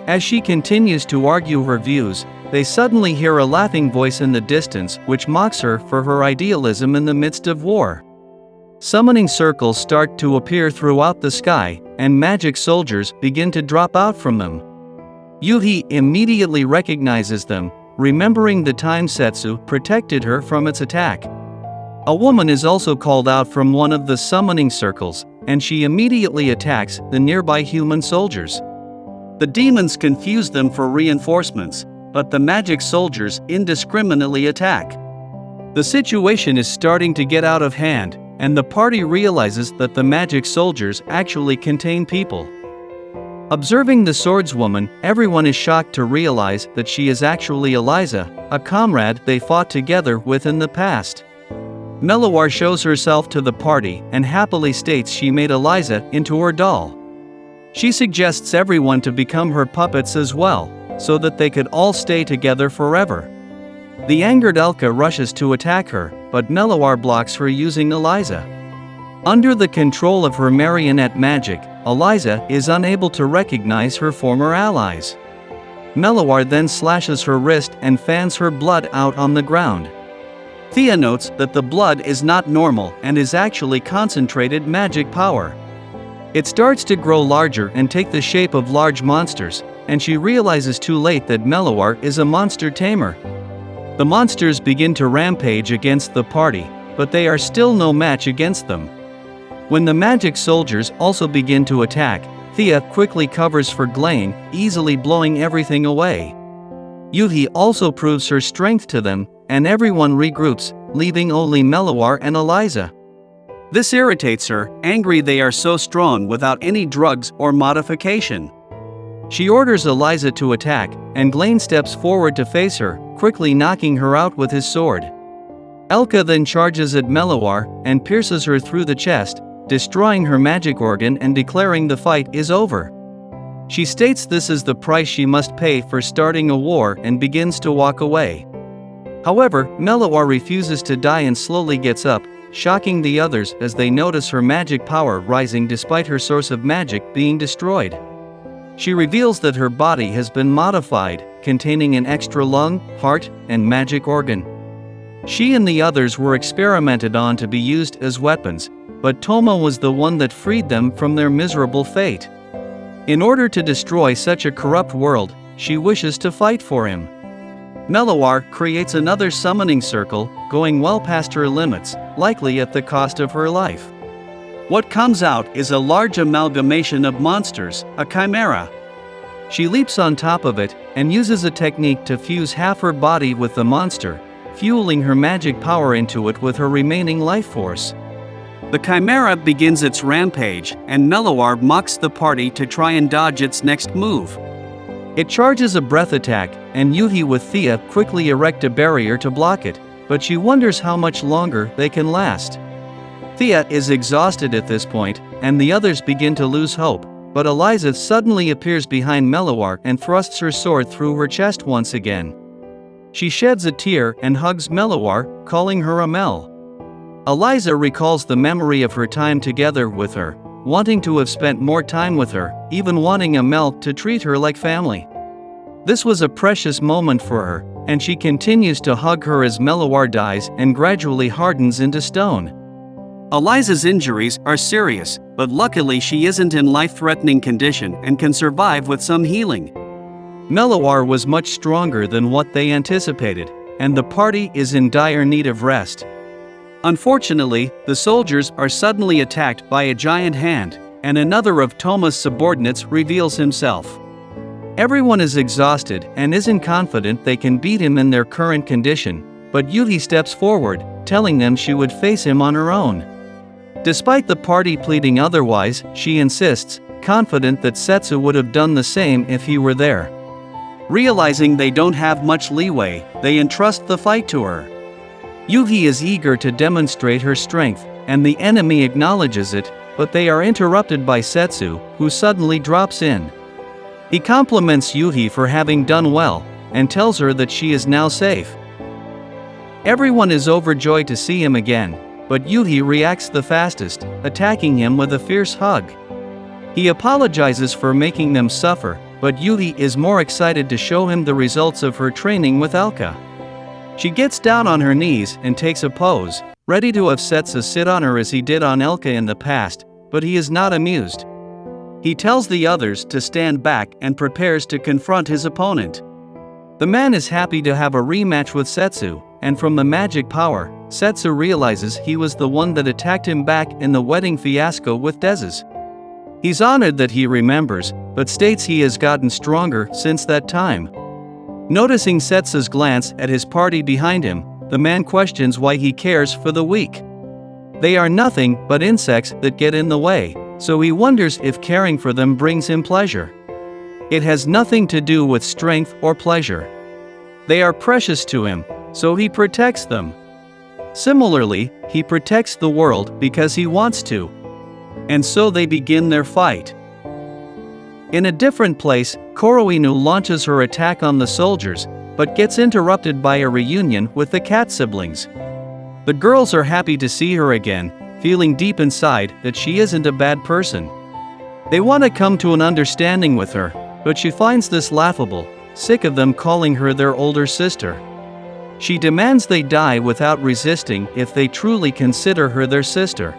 As she continues to argue her views, they suddenly hear a laughing voice in the distance which mocks her for her idealism in the midst of war. Summoning circles start to appear throughout the sky, and magic soldiers begin to drop out from them. Yuhi immediately recognizes them, remembering the time Setsu protected her from its attack. A woman is also called out from one of the summoning circles, and she immediately attacks the nearby human soldiers. The demons confuse them for reinforcements, but the magic soldiers indiscriminately attack. The situation is starting to get out of hand, and the party realizes that the magic soldiers actually contain people. Observing the swordswoman, everyone is shocked to realize that she is actually Eliza, a comrade they fought together with in the past. Meloir shows herself to the party and happily states she made Eliza into her doll. She suggests everyone to become her puppets as well, so that they could all stay together forever. The angered Elka rushes to attack her, but Meloir blocks her using Eliza. Under the control of her marionette magic, Eliza is unable to recognize her former allies. Meloir then slashes her wrist and fans her blood out on the ground. Thea notes that the blood is not normal and is actually concentrated magic power. It starts to grow larger and take the shape of large monsters, and she realizes too late that Meloir is a monster tamer. The monsters begin to rampage against the party, but they are still no match against them. When the magic soldiers also begin to attack, Thea quickly covers for Glaine, easily blowing everything away. Yuhi also proves her strength to them, and everyone regroups, leaving only Meloir and Eliza. This irritates her, angry they are so strong without any drugs or modification. She orders Eliza to attack, and Glaine steps forward to face her, quickly knocking her out with his sword. Elka then charges at Meloir and pierces her through the chest, destroying her magic organ and declaring the fight is over. She states this is the price she must pay for starting a war and begins to walk away. However, Meloir refuses to die and slowly gets up, shocking the others as they notice her magic power rising despite her source of magic being destroyed. She reveals that her body has been modified, containing an extra lung, heart, and magic organ. She and the others were experimented on to be used as weapons, but Toma was the one that freed them from their miserable fate. In order to destroy such a corrupt world, she wishes to fight for him. Meloir creates another summoning circle, going well past her limits, likely at the cost of her life. What comes out is a large amalgamation of monsters, a chimera. She leaps on top of it, and uses a technique to fuse half her body with the monster, fueling her magic power into it with her remaining life force. The chimera begins its rampage, and Meloir mocks the party to try and dodge its next move. It charges a breath attack, and Yuhi with Thea quickly erect a barrier to block it, but she wonders how much longer they can last. Thea is exhausted at this point, and the others begin to lose hope, but Eliza suddenly appears behind Meloir and thrusts her sword through her chest once again. She sheds a tear and hugs Meloir, calling her Amel. Eliza recalls the memory of her time together with her, wanting to have spent more time with her, even wanting Amel to treat her like family. This was a precious moment for her, and she continues to hug her as Meloir dies and gradually hardens into stone. Eliza's injuries are serious, but luckily she isn't in life-threatening condition and can survive with some healing. Meloir was much stronger than what they anticipated, and the party is in dire need of rest. Unfortunately, the soldiers are suddenly attacked by a giant hand, and another of Toma's subordinates reveals himself. Everyone is exhausted and isn't confident they can beat him in their current condition, but Yuhi steps forward, telling them she would face him on her own. Despite the party pleading otherwise, she insists, confident that Setsu would have done the same if he were there. Realizing they don't have much leeway, they entrust the fight to her. Yuhi is eager to demonstrate her strength, and the enemy acknowledges it, but they are interrupted by Setsu, who suddenly drops in. He compliments Yuhi for having done well, and tells her that she is now safe. Everyone is overjoyed to see him again, but Yuhi reacts the fastest, attacking him with a fierce hug. He apologizes for making them suffer, but Yuhi is more excited to show him the results of her training with Elka. She gets down on her knees and takes a pose, ready to have Setsu sit on her as he did on Elka in the past, but he is not amused. He tells the others to stand back and prepares to confront his opponent. The man is happy to have a rematch with Setsu, and from the magic power, Setsu realizes he was the one that attacked him back in the wedding fiasco with Desu. He's honored that he remembers, but states he has gotten stronger since that time. Noticing Setsu's glance at his party behind him, the man questions why he cares for the weak. They are nothing but insects that get in the way, so he wonders if caring for them brings him pleasure. It has nothing to do with strength or pleasure. They are precious to him, so he protects them. Similarly, he protects the world because he wants to. And so they begin their fight. In a different place, Koroinu launches her attack on the soldiers, but gets interrupted by a reunion with the cat siblings. The girls are happy to see her again, feeling deep inside that she isn't a bad person. They want to come to an understanding with her, but she finds this laughable, sick of them calling her their older sister. She demands they die without resisting if they truly consider her their sister.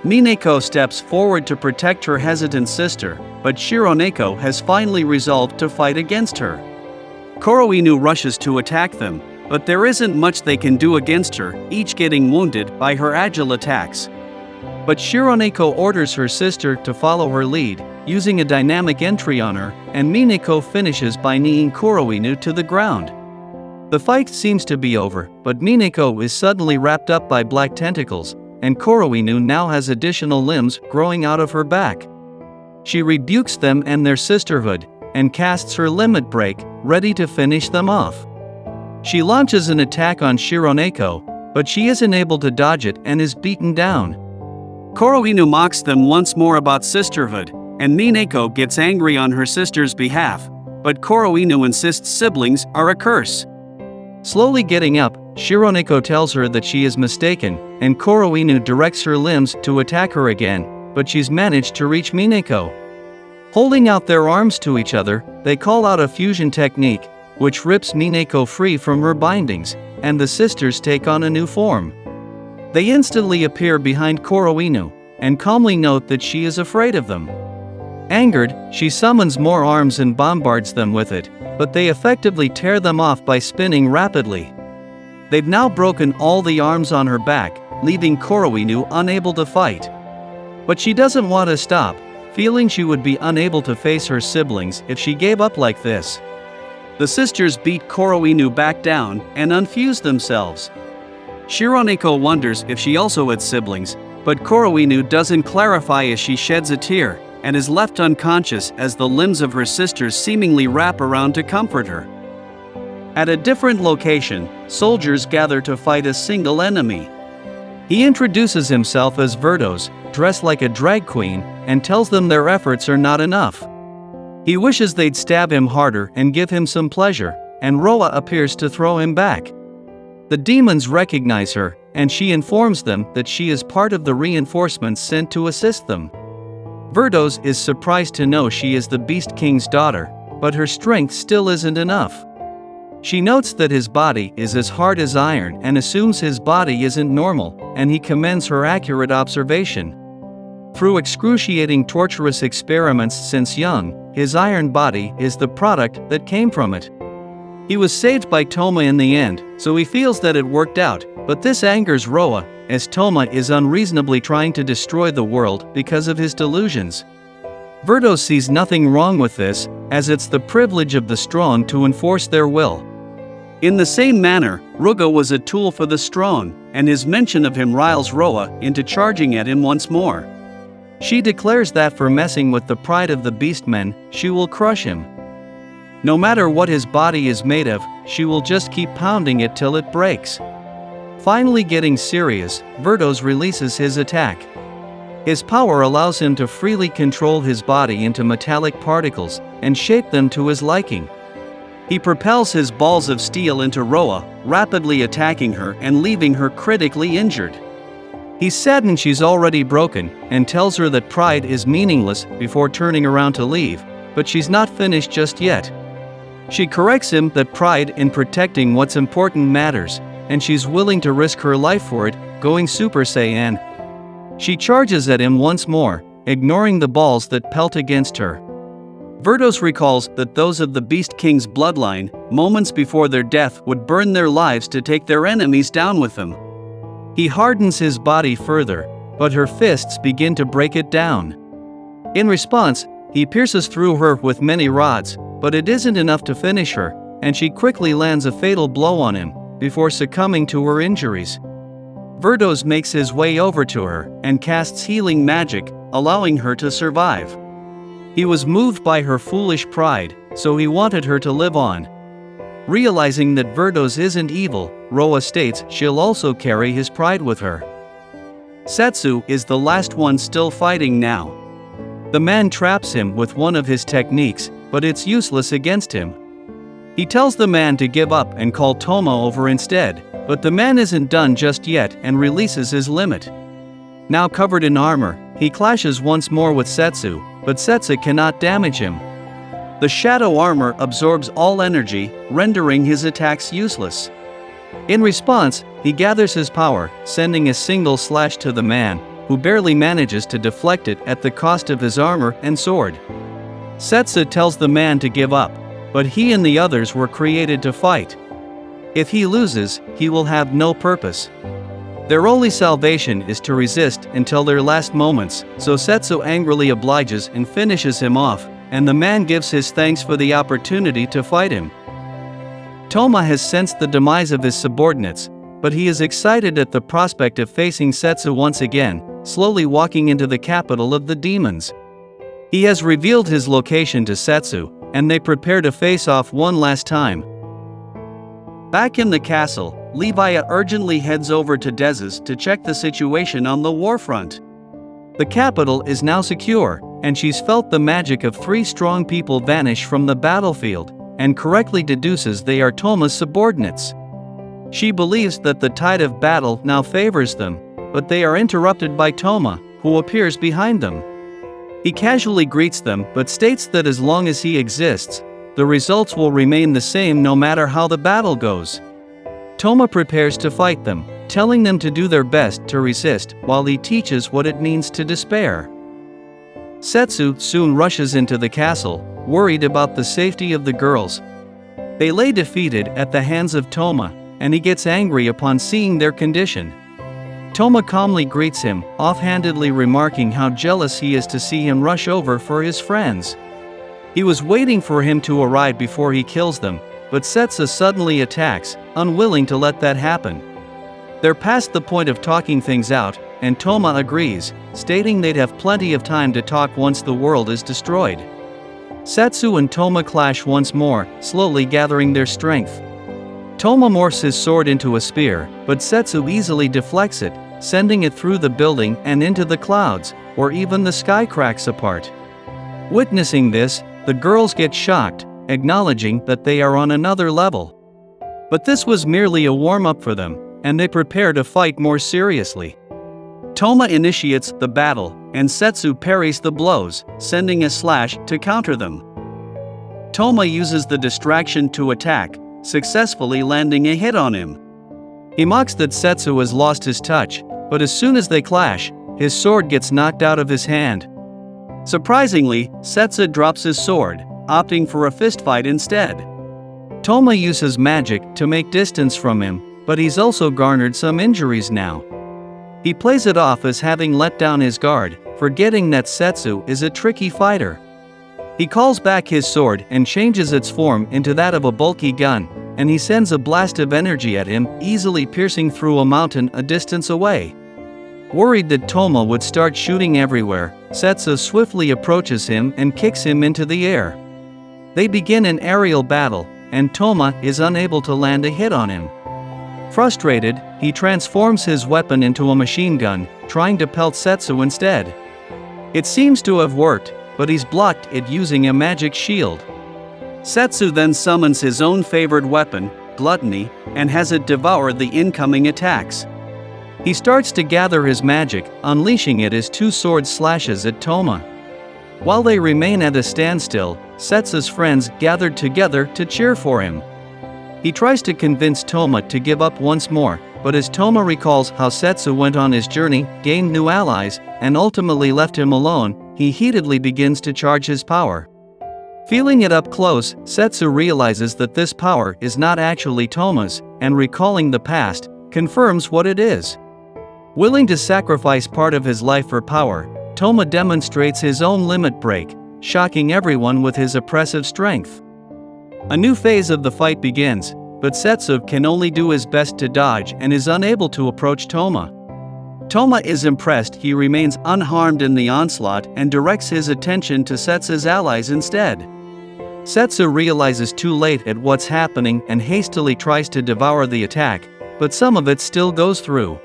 Mineko steps forward to protect her hesitant sister, but Shironeko has finally resolved to fight against her. Koroinu rushes to attack them, but there isn't much they can do against her, each getting wounded by her agile attacks. But Shironeko orders her sister to follow her lead, using a dynamic entry on her, and Mineko finishes by kneeing Koroinu to the ground. The fight seems to be over, but Mineko is suddenly wrapped up by black tentacles, and Koroinu now has additional limbs growing out of her back. She rebukes them and their sisterhood, and casts her limit break, ready to finish them off. She launches an attack on Shironeko, but she isn't able to dodge it and is beaten down. Koroinu mocks them once more about sisterhood, and Mineko gets angry on her sister's behalf, but Koroinu insists siblings are a curse. Slowly getting up, Shironeko tells her that she is mistaken, and Koroinu directs her limbs to attack her again, but she's managed to reach Mineko. Holding out their arms to each other, they call out a fusion technique, which rips Mineko free from her bindings, and the sisters take on a new form. They instantly appear behind Koroinu, and calmly note that she is afraid of them. Angered, she summons more arms and bombards them with it, but they effectively tear them off by spinning rapidly. They've now broken all the arms on her back, leaving Koroinu unable to fight. But she doesn't want to stop, feeling she would be unable to face her siblings if she gave up like this. The sisters beat Koroinu back down and unfuse themselves. Shironeko wonders if she also had siblings, but Koroinu doesn't clarify as she sheds a tear, and is left unconscious as the limbs of her sisters seemingly wrap around to comfort her. At a different location, soldiers gather to fight a single enemy. He introduces himself as Verdos, dressed like a drag queen, and tells them their efforts are not enough. He wishes they'd stab him harder and give him some pleasure, and Roa appears to throw him back. The demons recognize her, and she informs them that she is part of the reinforcements sent to assist them. Verdos is surprised to know she is the Beast King's daughter, but her strength still isn't enough. She notes that his body is as hard as iron and assumes his body isn't normal, and he commends her accurate observation. Through excruciating torturous experiments since young, his iron body is the product that came from it. He was saved by Toma in the end, so he feels that it worked out, but this angers Roa, as Toma is unreasonably trying to destroy the world because of his delusions. Verdos sees nothing wrong with this, as it's the privilege of the strong to enforce their will. In the same manner, Ruga was a tool for the strong, and his mention of him riles Roa into charging at him once more. She declares that for messing with the pride of the beastmen, she will crush him. No matter what his body is made of, she will just keep pounding it till it breaks. Finally getting serious, Verdos releases his attack. His power allows him to freely control his body into metallic particles and shape them to his liking. He propels his balls of steel into Roa, rapidly attacking her and leaving her critically injured. He's saddened she's already broken and tells her that pride is meaningless before turning around to leave, but she's not finished just yet. She corrects him that pride in protecting what's important matters, and she's willing to risk her life for it, going Super Saiyan. She charges at him once more, ignoring the balls that pelt against her. Verdos recalls that those of the Beast King's bloodline, moments before their death, would burn their lives to take their enemies down with them. He hardens his body further, but her fists begin to break it down. In response, he pierces through her with many rods, but it isn't enough to finish her, and she quickly lands a fatal blow on him, before succumbing to her injuries. Verdos makes his way over to her and casts healing magic, allowing her to survive. He was moved by her foolish pride, so he wanted her to live on. Realizing that Verdos isn't evil, Roa states she'll also carry his pride with her. Setsu is the last one still fighting now. The man traps him with one of his techniques, but it's useless against him. He tells the man to give up and call Toma over instead, but the man isn't done just yet and releases his limit. Now covered in armor, he clashes once more with Setsu, but Setsu cannot damage him. The shadow armor absorbs all energy, rendering his attacks useless. In response, he gathers his power, sending a single slash to the man, who barely manages to deflect it at the cost of his armor and sword. Setsu tells the man to give up, but he and the others were created to fight. If he loses, he will have no purpose. Their only salvation is to resist until their last moments, so Setsu angrily obliges and finishes him off, and the man gives his thanks for the opportunity to fight him. Toma has sensed the demise of his subordinates, but he is excited at the prospect of facing Setsu once again, slowly walking into the capital of the demons. He has revealed his location to Setsu, and they prepare to face off one last time. Back in the castle, Levi urgently heads over to Desu's to check the situation on the warfront. The capital is now secure, and she's felt the magic of 3 strong people vanish from the battlefield, and correctly deduces they are Toma's subordinates. She believes that the tide of battle now favors them, but they are interrupted by Toma, who appears behind them. He casually greets them but states that as long as he exists, the results will remain the same no matter how the battle goes. Toma prepares to fight them, telling them to do their best to resist while he teaches what it means to despair. Setsu soon rushes into the castle, worried about the safety of the girls. They lay defeated at the hands of Toma, and he gets angry upon seeing their condition. Toma calmly greets him, offhandedly remarking how jealous he is to see him rush over for his friends. He was waiting for him to arrive before he kills them, but Setsu suddenly attacks, unwilling to let that happen. They're past the point of talking things out, and Toma agrees, stating they'd have plenty of time to talk once the world is destroyed. Setsu and Toma clash once more, slowly gathering their strength. Toma morphs his sword into a spear, but Setsu easily deflects it, sending it through the building and into the clouds, or even the sky cracks apart. Witnessing this, the girls get shocked, acknowledging that they are on another level. But this was merely a warm-up for them, and they prepare to fight more seriously. Toma initiates the battle, and Setsu parries the blows, sending a slash to counter them. Toma uses the distraction to attack, successfully landing a hit on him. He mocks that Setsu has lost his touch, but as soon as they clash, his sword gets knocked out of his hand. Surprisingly, Setsu drops his sword, opting for a fistfight instead. Toma uses magic to make distance from him, but he's also garnered some injuries now. He plays it off as having let down his guard, forgetting that Setsu is a tricky fighter. He calls back his sword and changes its form into that of a bulky gun, and he sends a blast of energy at him, easily piercing through a mountain a distance away. Worried that Toma would start shooting everywhere, Setsu swiftly approaches him and kicks him into the air. They begin an aerial battle, and Toma is unable to land a hit on him. Frustrated, he transforms his weapon into a machine gun, trying to pelt Setsu instead. It seems to have worked, but he's blocked it using a magic shield. Setsu then summons his own favored weapon, Gluttony, and has it devour the incoming attacks. He starts to gather his magic, unleashing it as two sword slashes at Toma. While they remain at a standstill, Setsu's friends gathered together to cheer for him. He tries to convince Toma to give up once more, but as Toma recalls how Setsu went on his journey, gained new allies, and ultimately left him alone, he heatedly begins to charge his power. Feeling it up close, Setsu realizes that this power is not actually Toma's, and recalling the past, confirms what it is. Willing to sacrifice part of his life for power, Toma demonstrates his own limit break, shocking everyone with his oppressive strength. A new phase of the fight begins, but Setsu can only do his best to dodge and is unable to approach Toma. Toma is impressed he remains unharmed in the onslaught and directs his attention to Setsu's allies instead. Setsu realizes too late at what's happening and hastily tries to devour the attack, but some of it still goes through.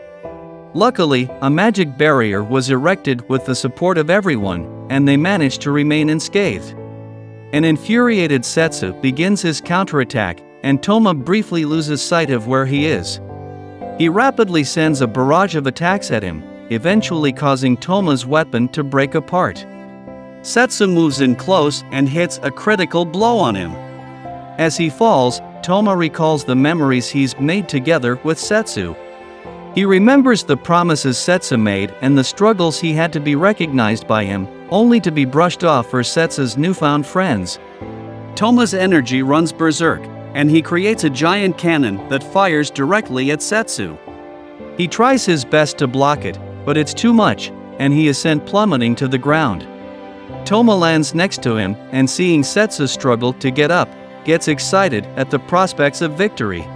Luckily, a magic barrier was erected with the support of everyone, and they managed to remain unscathed. An infuriated Setsu begins his counterattack, and Toma briefly loses sight of where he is. He rapidly sends a barrage of attacks at him, eventually causing Toma's weapon to break apart. Setsu moves in close and hits a critical blow on him. As he falls, Toma recalls the memories he's made together with Setsu. He remembers the promises Setsu made and the struggles he had to be recognized by him, only to be brushed off for Setsu's newfound friends. Toma's energy runs berserk, and he creates a giant cannon that fires directly at Setsu. He tries his best to block it, but it's too much, and he is sent plummeting to the ground. Toma lands next to him, and seeing Setsu struggle to get up, gets excited at the prospects of victory.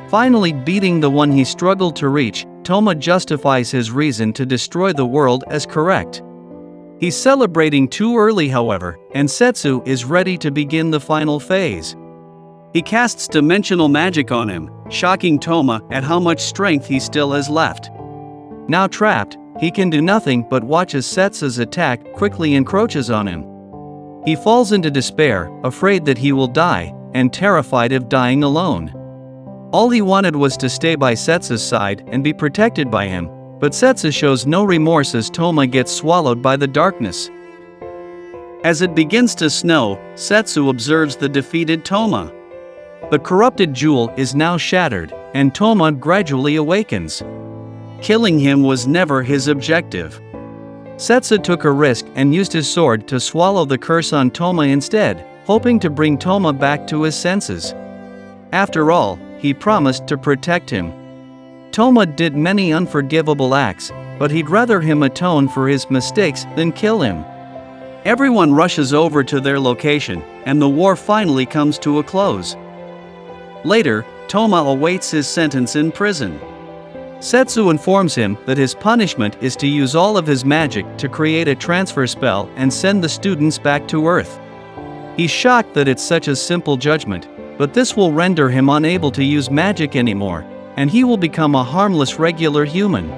Finally beating the one he struggled to reach, Toma justifies his reason to destroy the world as correct. He's celebrating too early, however, and Setsu is ready to begin the final phase. He casts dimensional magic on him, shocking Toma at how much strength he still has left. Now trapped, he can do nothing but watch as Setsu's attack quickly encroaches on him. He falls into despair, afraid that he will die, and terrified of dying alone. All he wanted was to stay by Setsu's side and be protected by him, but Setsu shows no remorse as Toma gets swallowed by the darkness. As it begins to snow, Setsu observes the defeated Toma. The corrupted jewel is now shattered, and Toma gradually awakens. Killing him was never his objective. Setsu took a risk and used his sword to swallow the curse on Toma instead, hoping to bring Toma back to his senses. After all, he promised to protect him. Toma did many unforgivable acts, but he'd rather him atone for his mistakes than kill him. Everyone rushes over to their location, and the war finally comes to a close. Later, Toma awaits his sentence in prison. Setsu informs him that his punishment is to use all of his magic to create a transfer spell and send the students back to Earth. He's shocked that it's such a simple judgment, but this will render him unable to use magic anymore, and he will become a harmless regular human.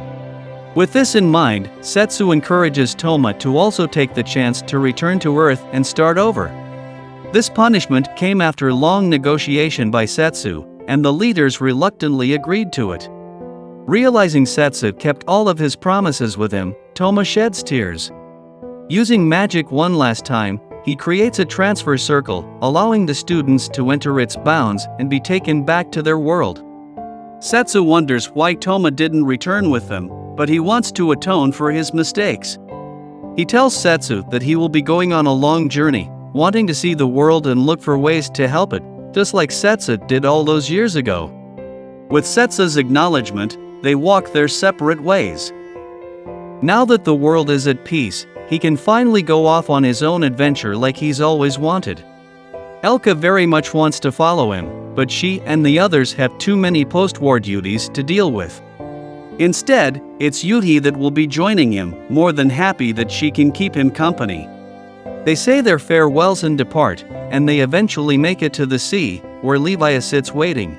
With this in mind, Setsu encourages Toma to also take the chance to return to Earth and start over. This punishment came after long negotiation by Setsu, and the leaders reluctantly agreed to it. Realizing Setsu kept all of his promises with him, Toma sheds tears. Using magic one last time, he creates a transfer circle, allowing the students to enter its bounds and be taken back to their world. Setsu wonders why Toma didn't return with them, but he wants to atone for his mistakes. He tells Setsu that he will be going on a long journey, wanting to see the world and look for ways to help it, just like Setsu did all those years ago. With Setsu's acknowledgement, they walk their separate ways. Now that the world is at peace, he can finally go off on his own adventure like he's always wanted. Elka very much wants to follow him, but she and the others have too many post-war duties to deal with. Instead, it's Yuhi that will be joining him, more than happy that she can keep him company. They say their farewells and depart, and they eventually make it to the sea, where Levi sits waiting.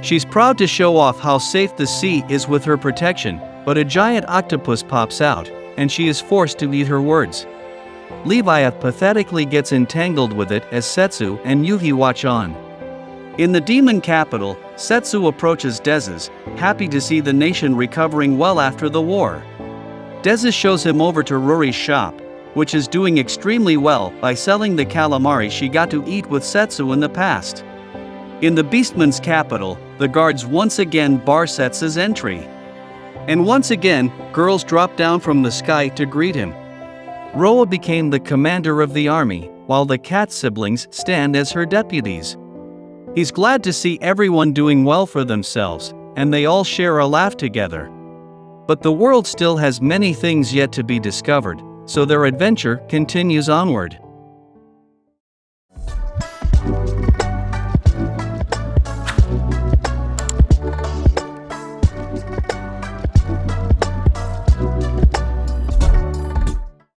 She's proud to show off how safe the sea is with her protection, but a giant octopus pops out, and she is forced to eat her words. Levi pathetically gets entangled with it as Setsu and Yuhi watch on. In the demon capital, Setsu approaches Desu, happy to see the nation recovering well after the war. Desu shows him over to Ruri's shop, which is doing extremely well by selling the calamari she got to eat with Setsu in the past. In the Beastman's capital, the guards once again bar Setsu's entry. And once again, girls drop down from the sky to greet him. Roa became the commander of the army, while the cat siblings stand as her deputies. He's glad to see everyone doing well for themselves, and they all share a laugh together. But the world still has many things yet to be discovered, so their adventure continues onward.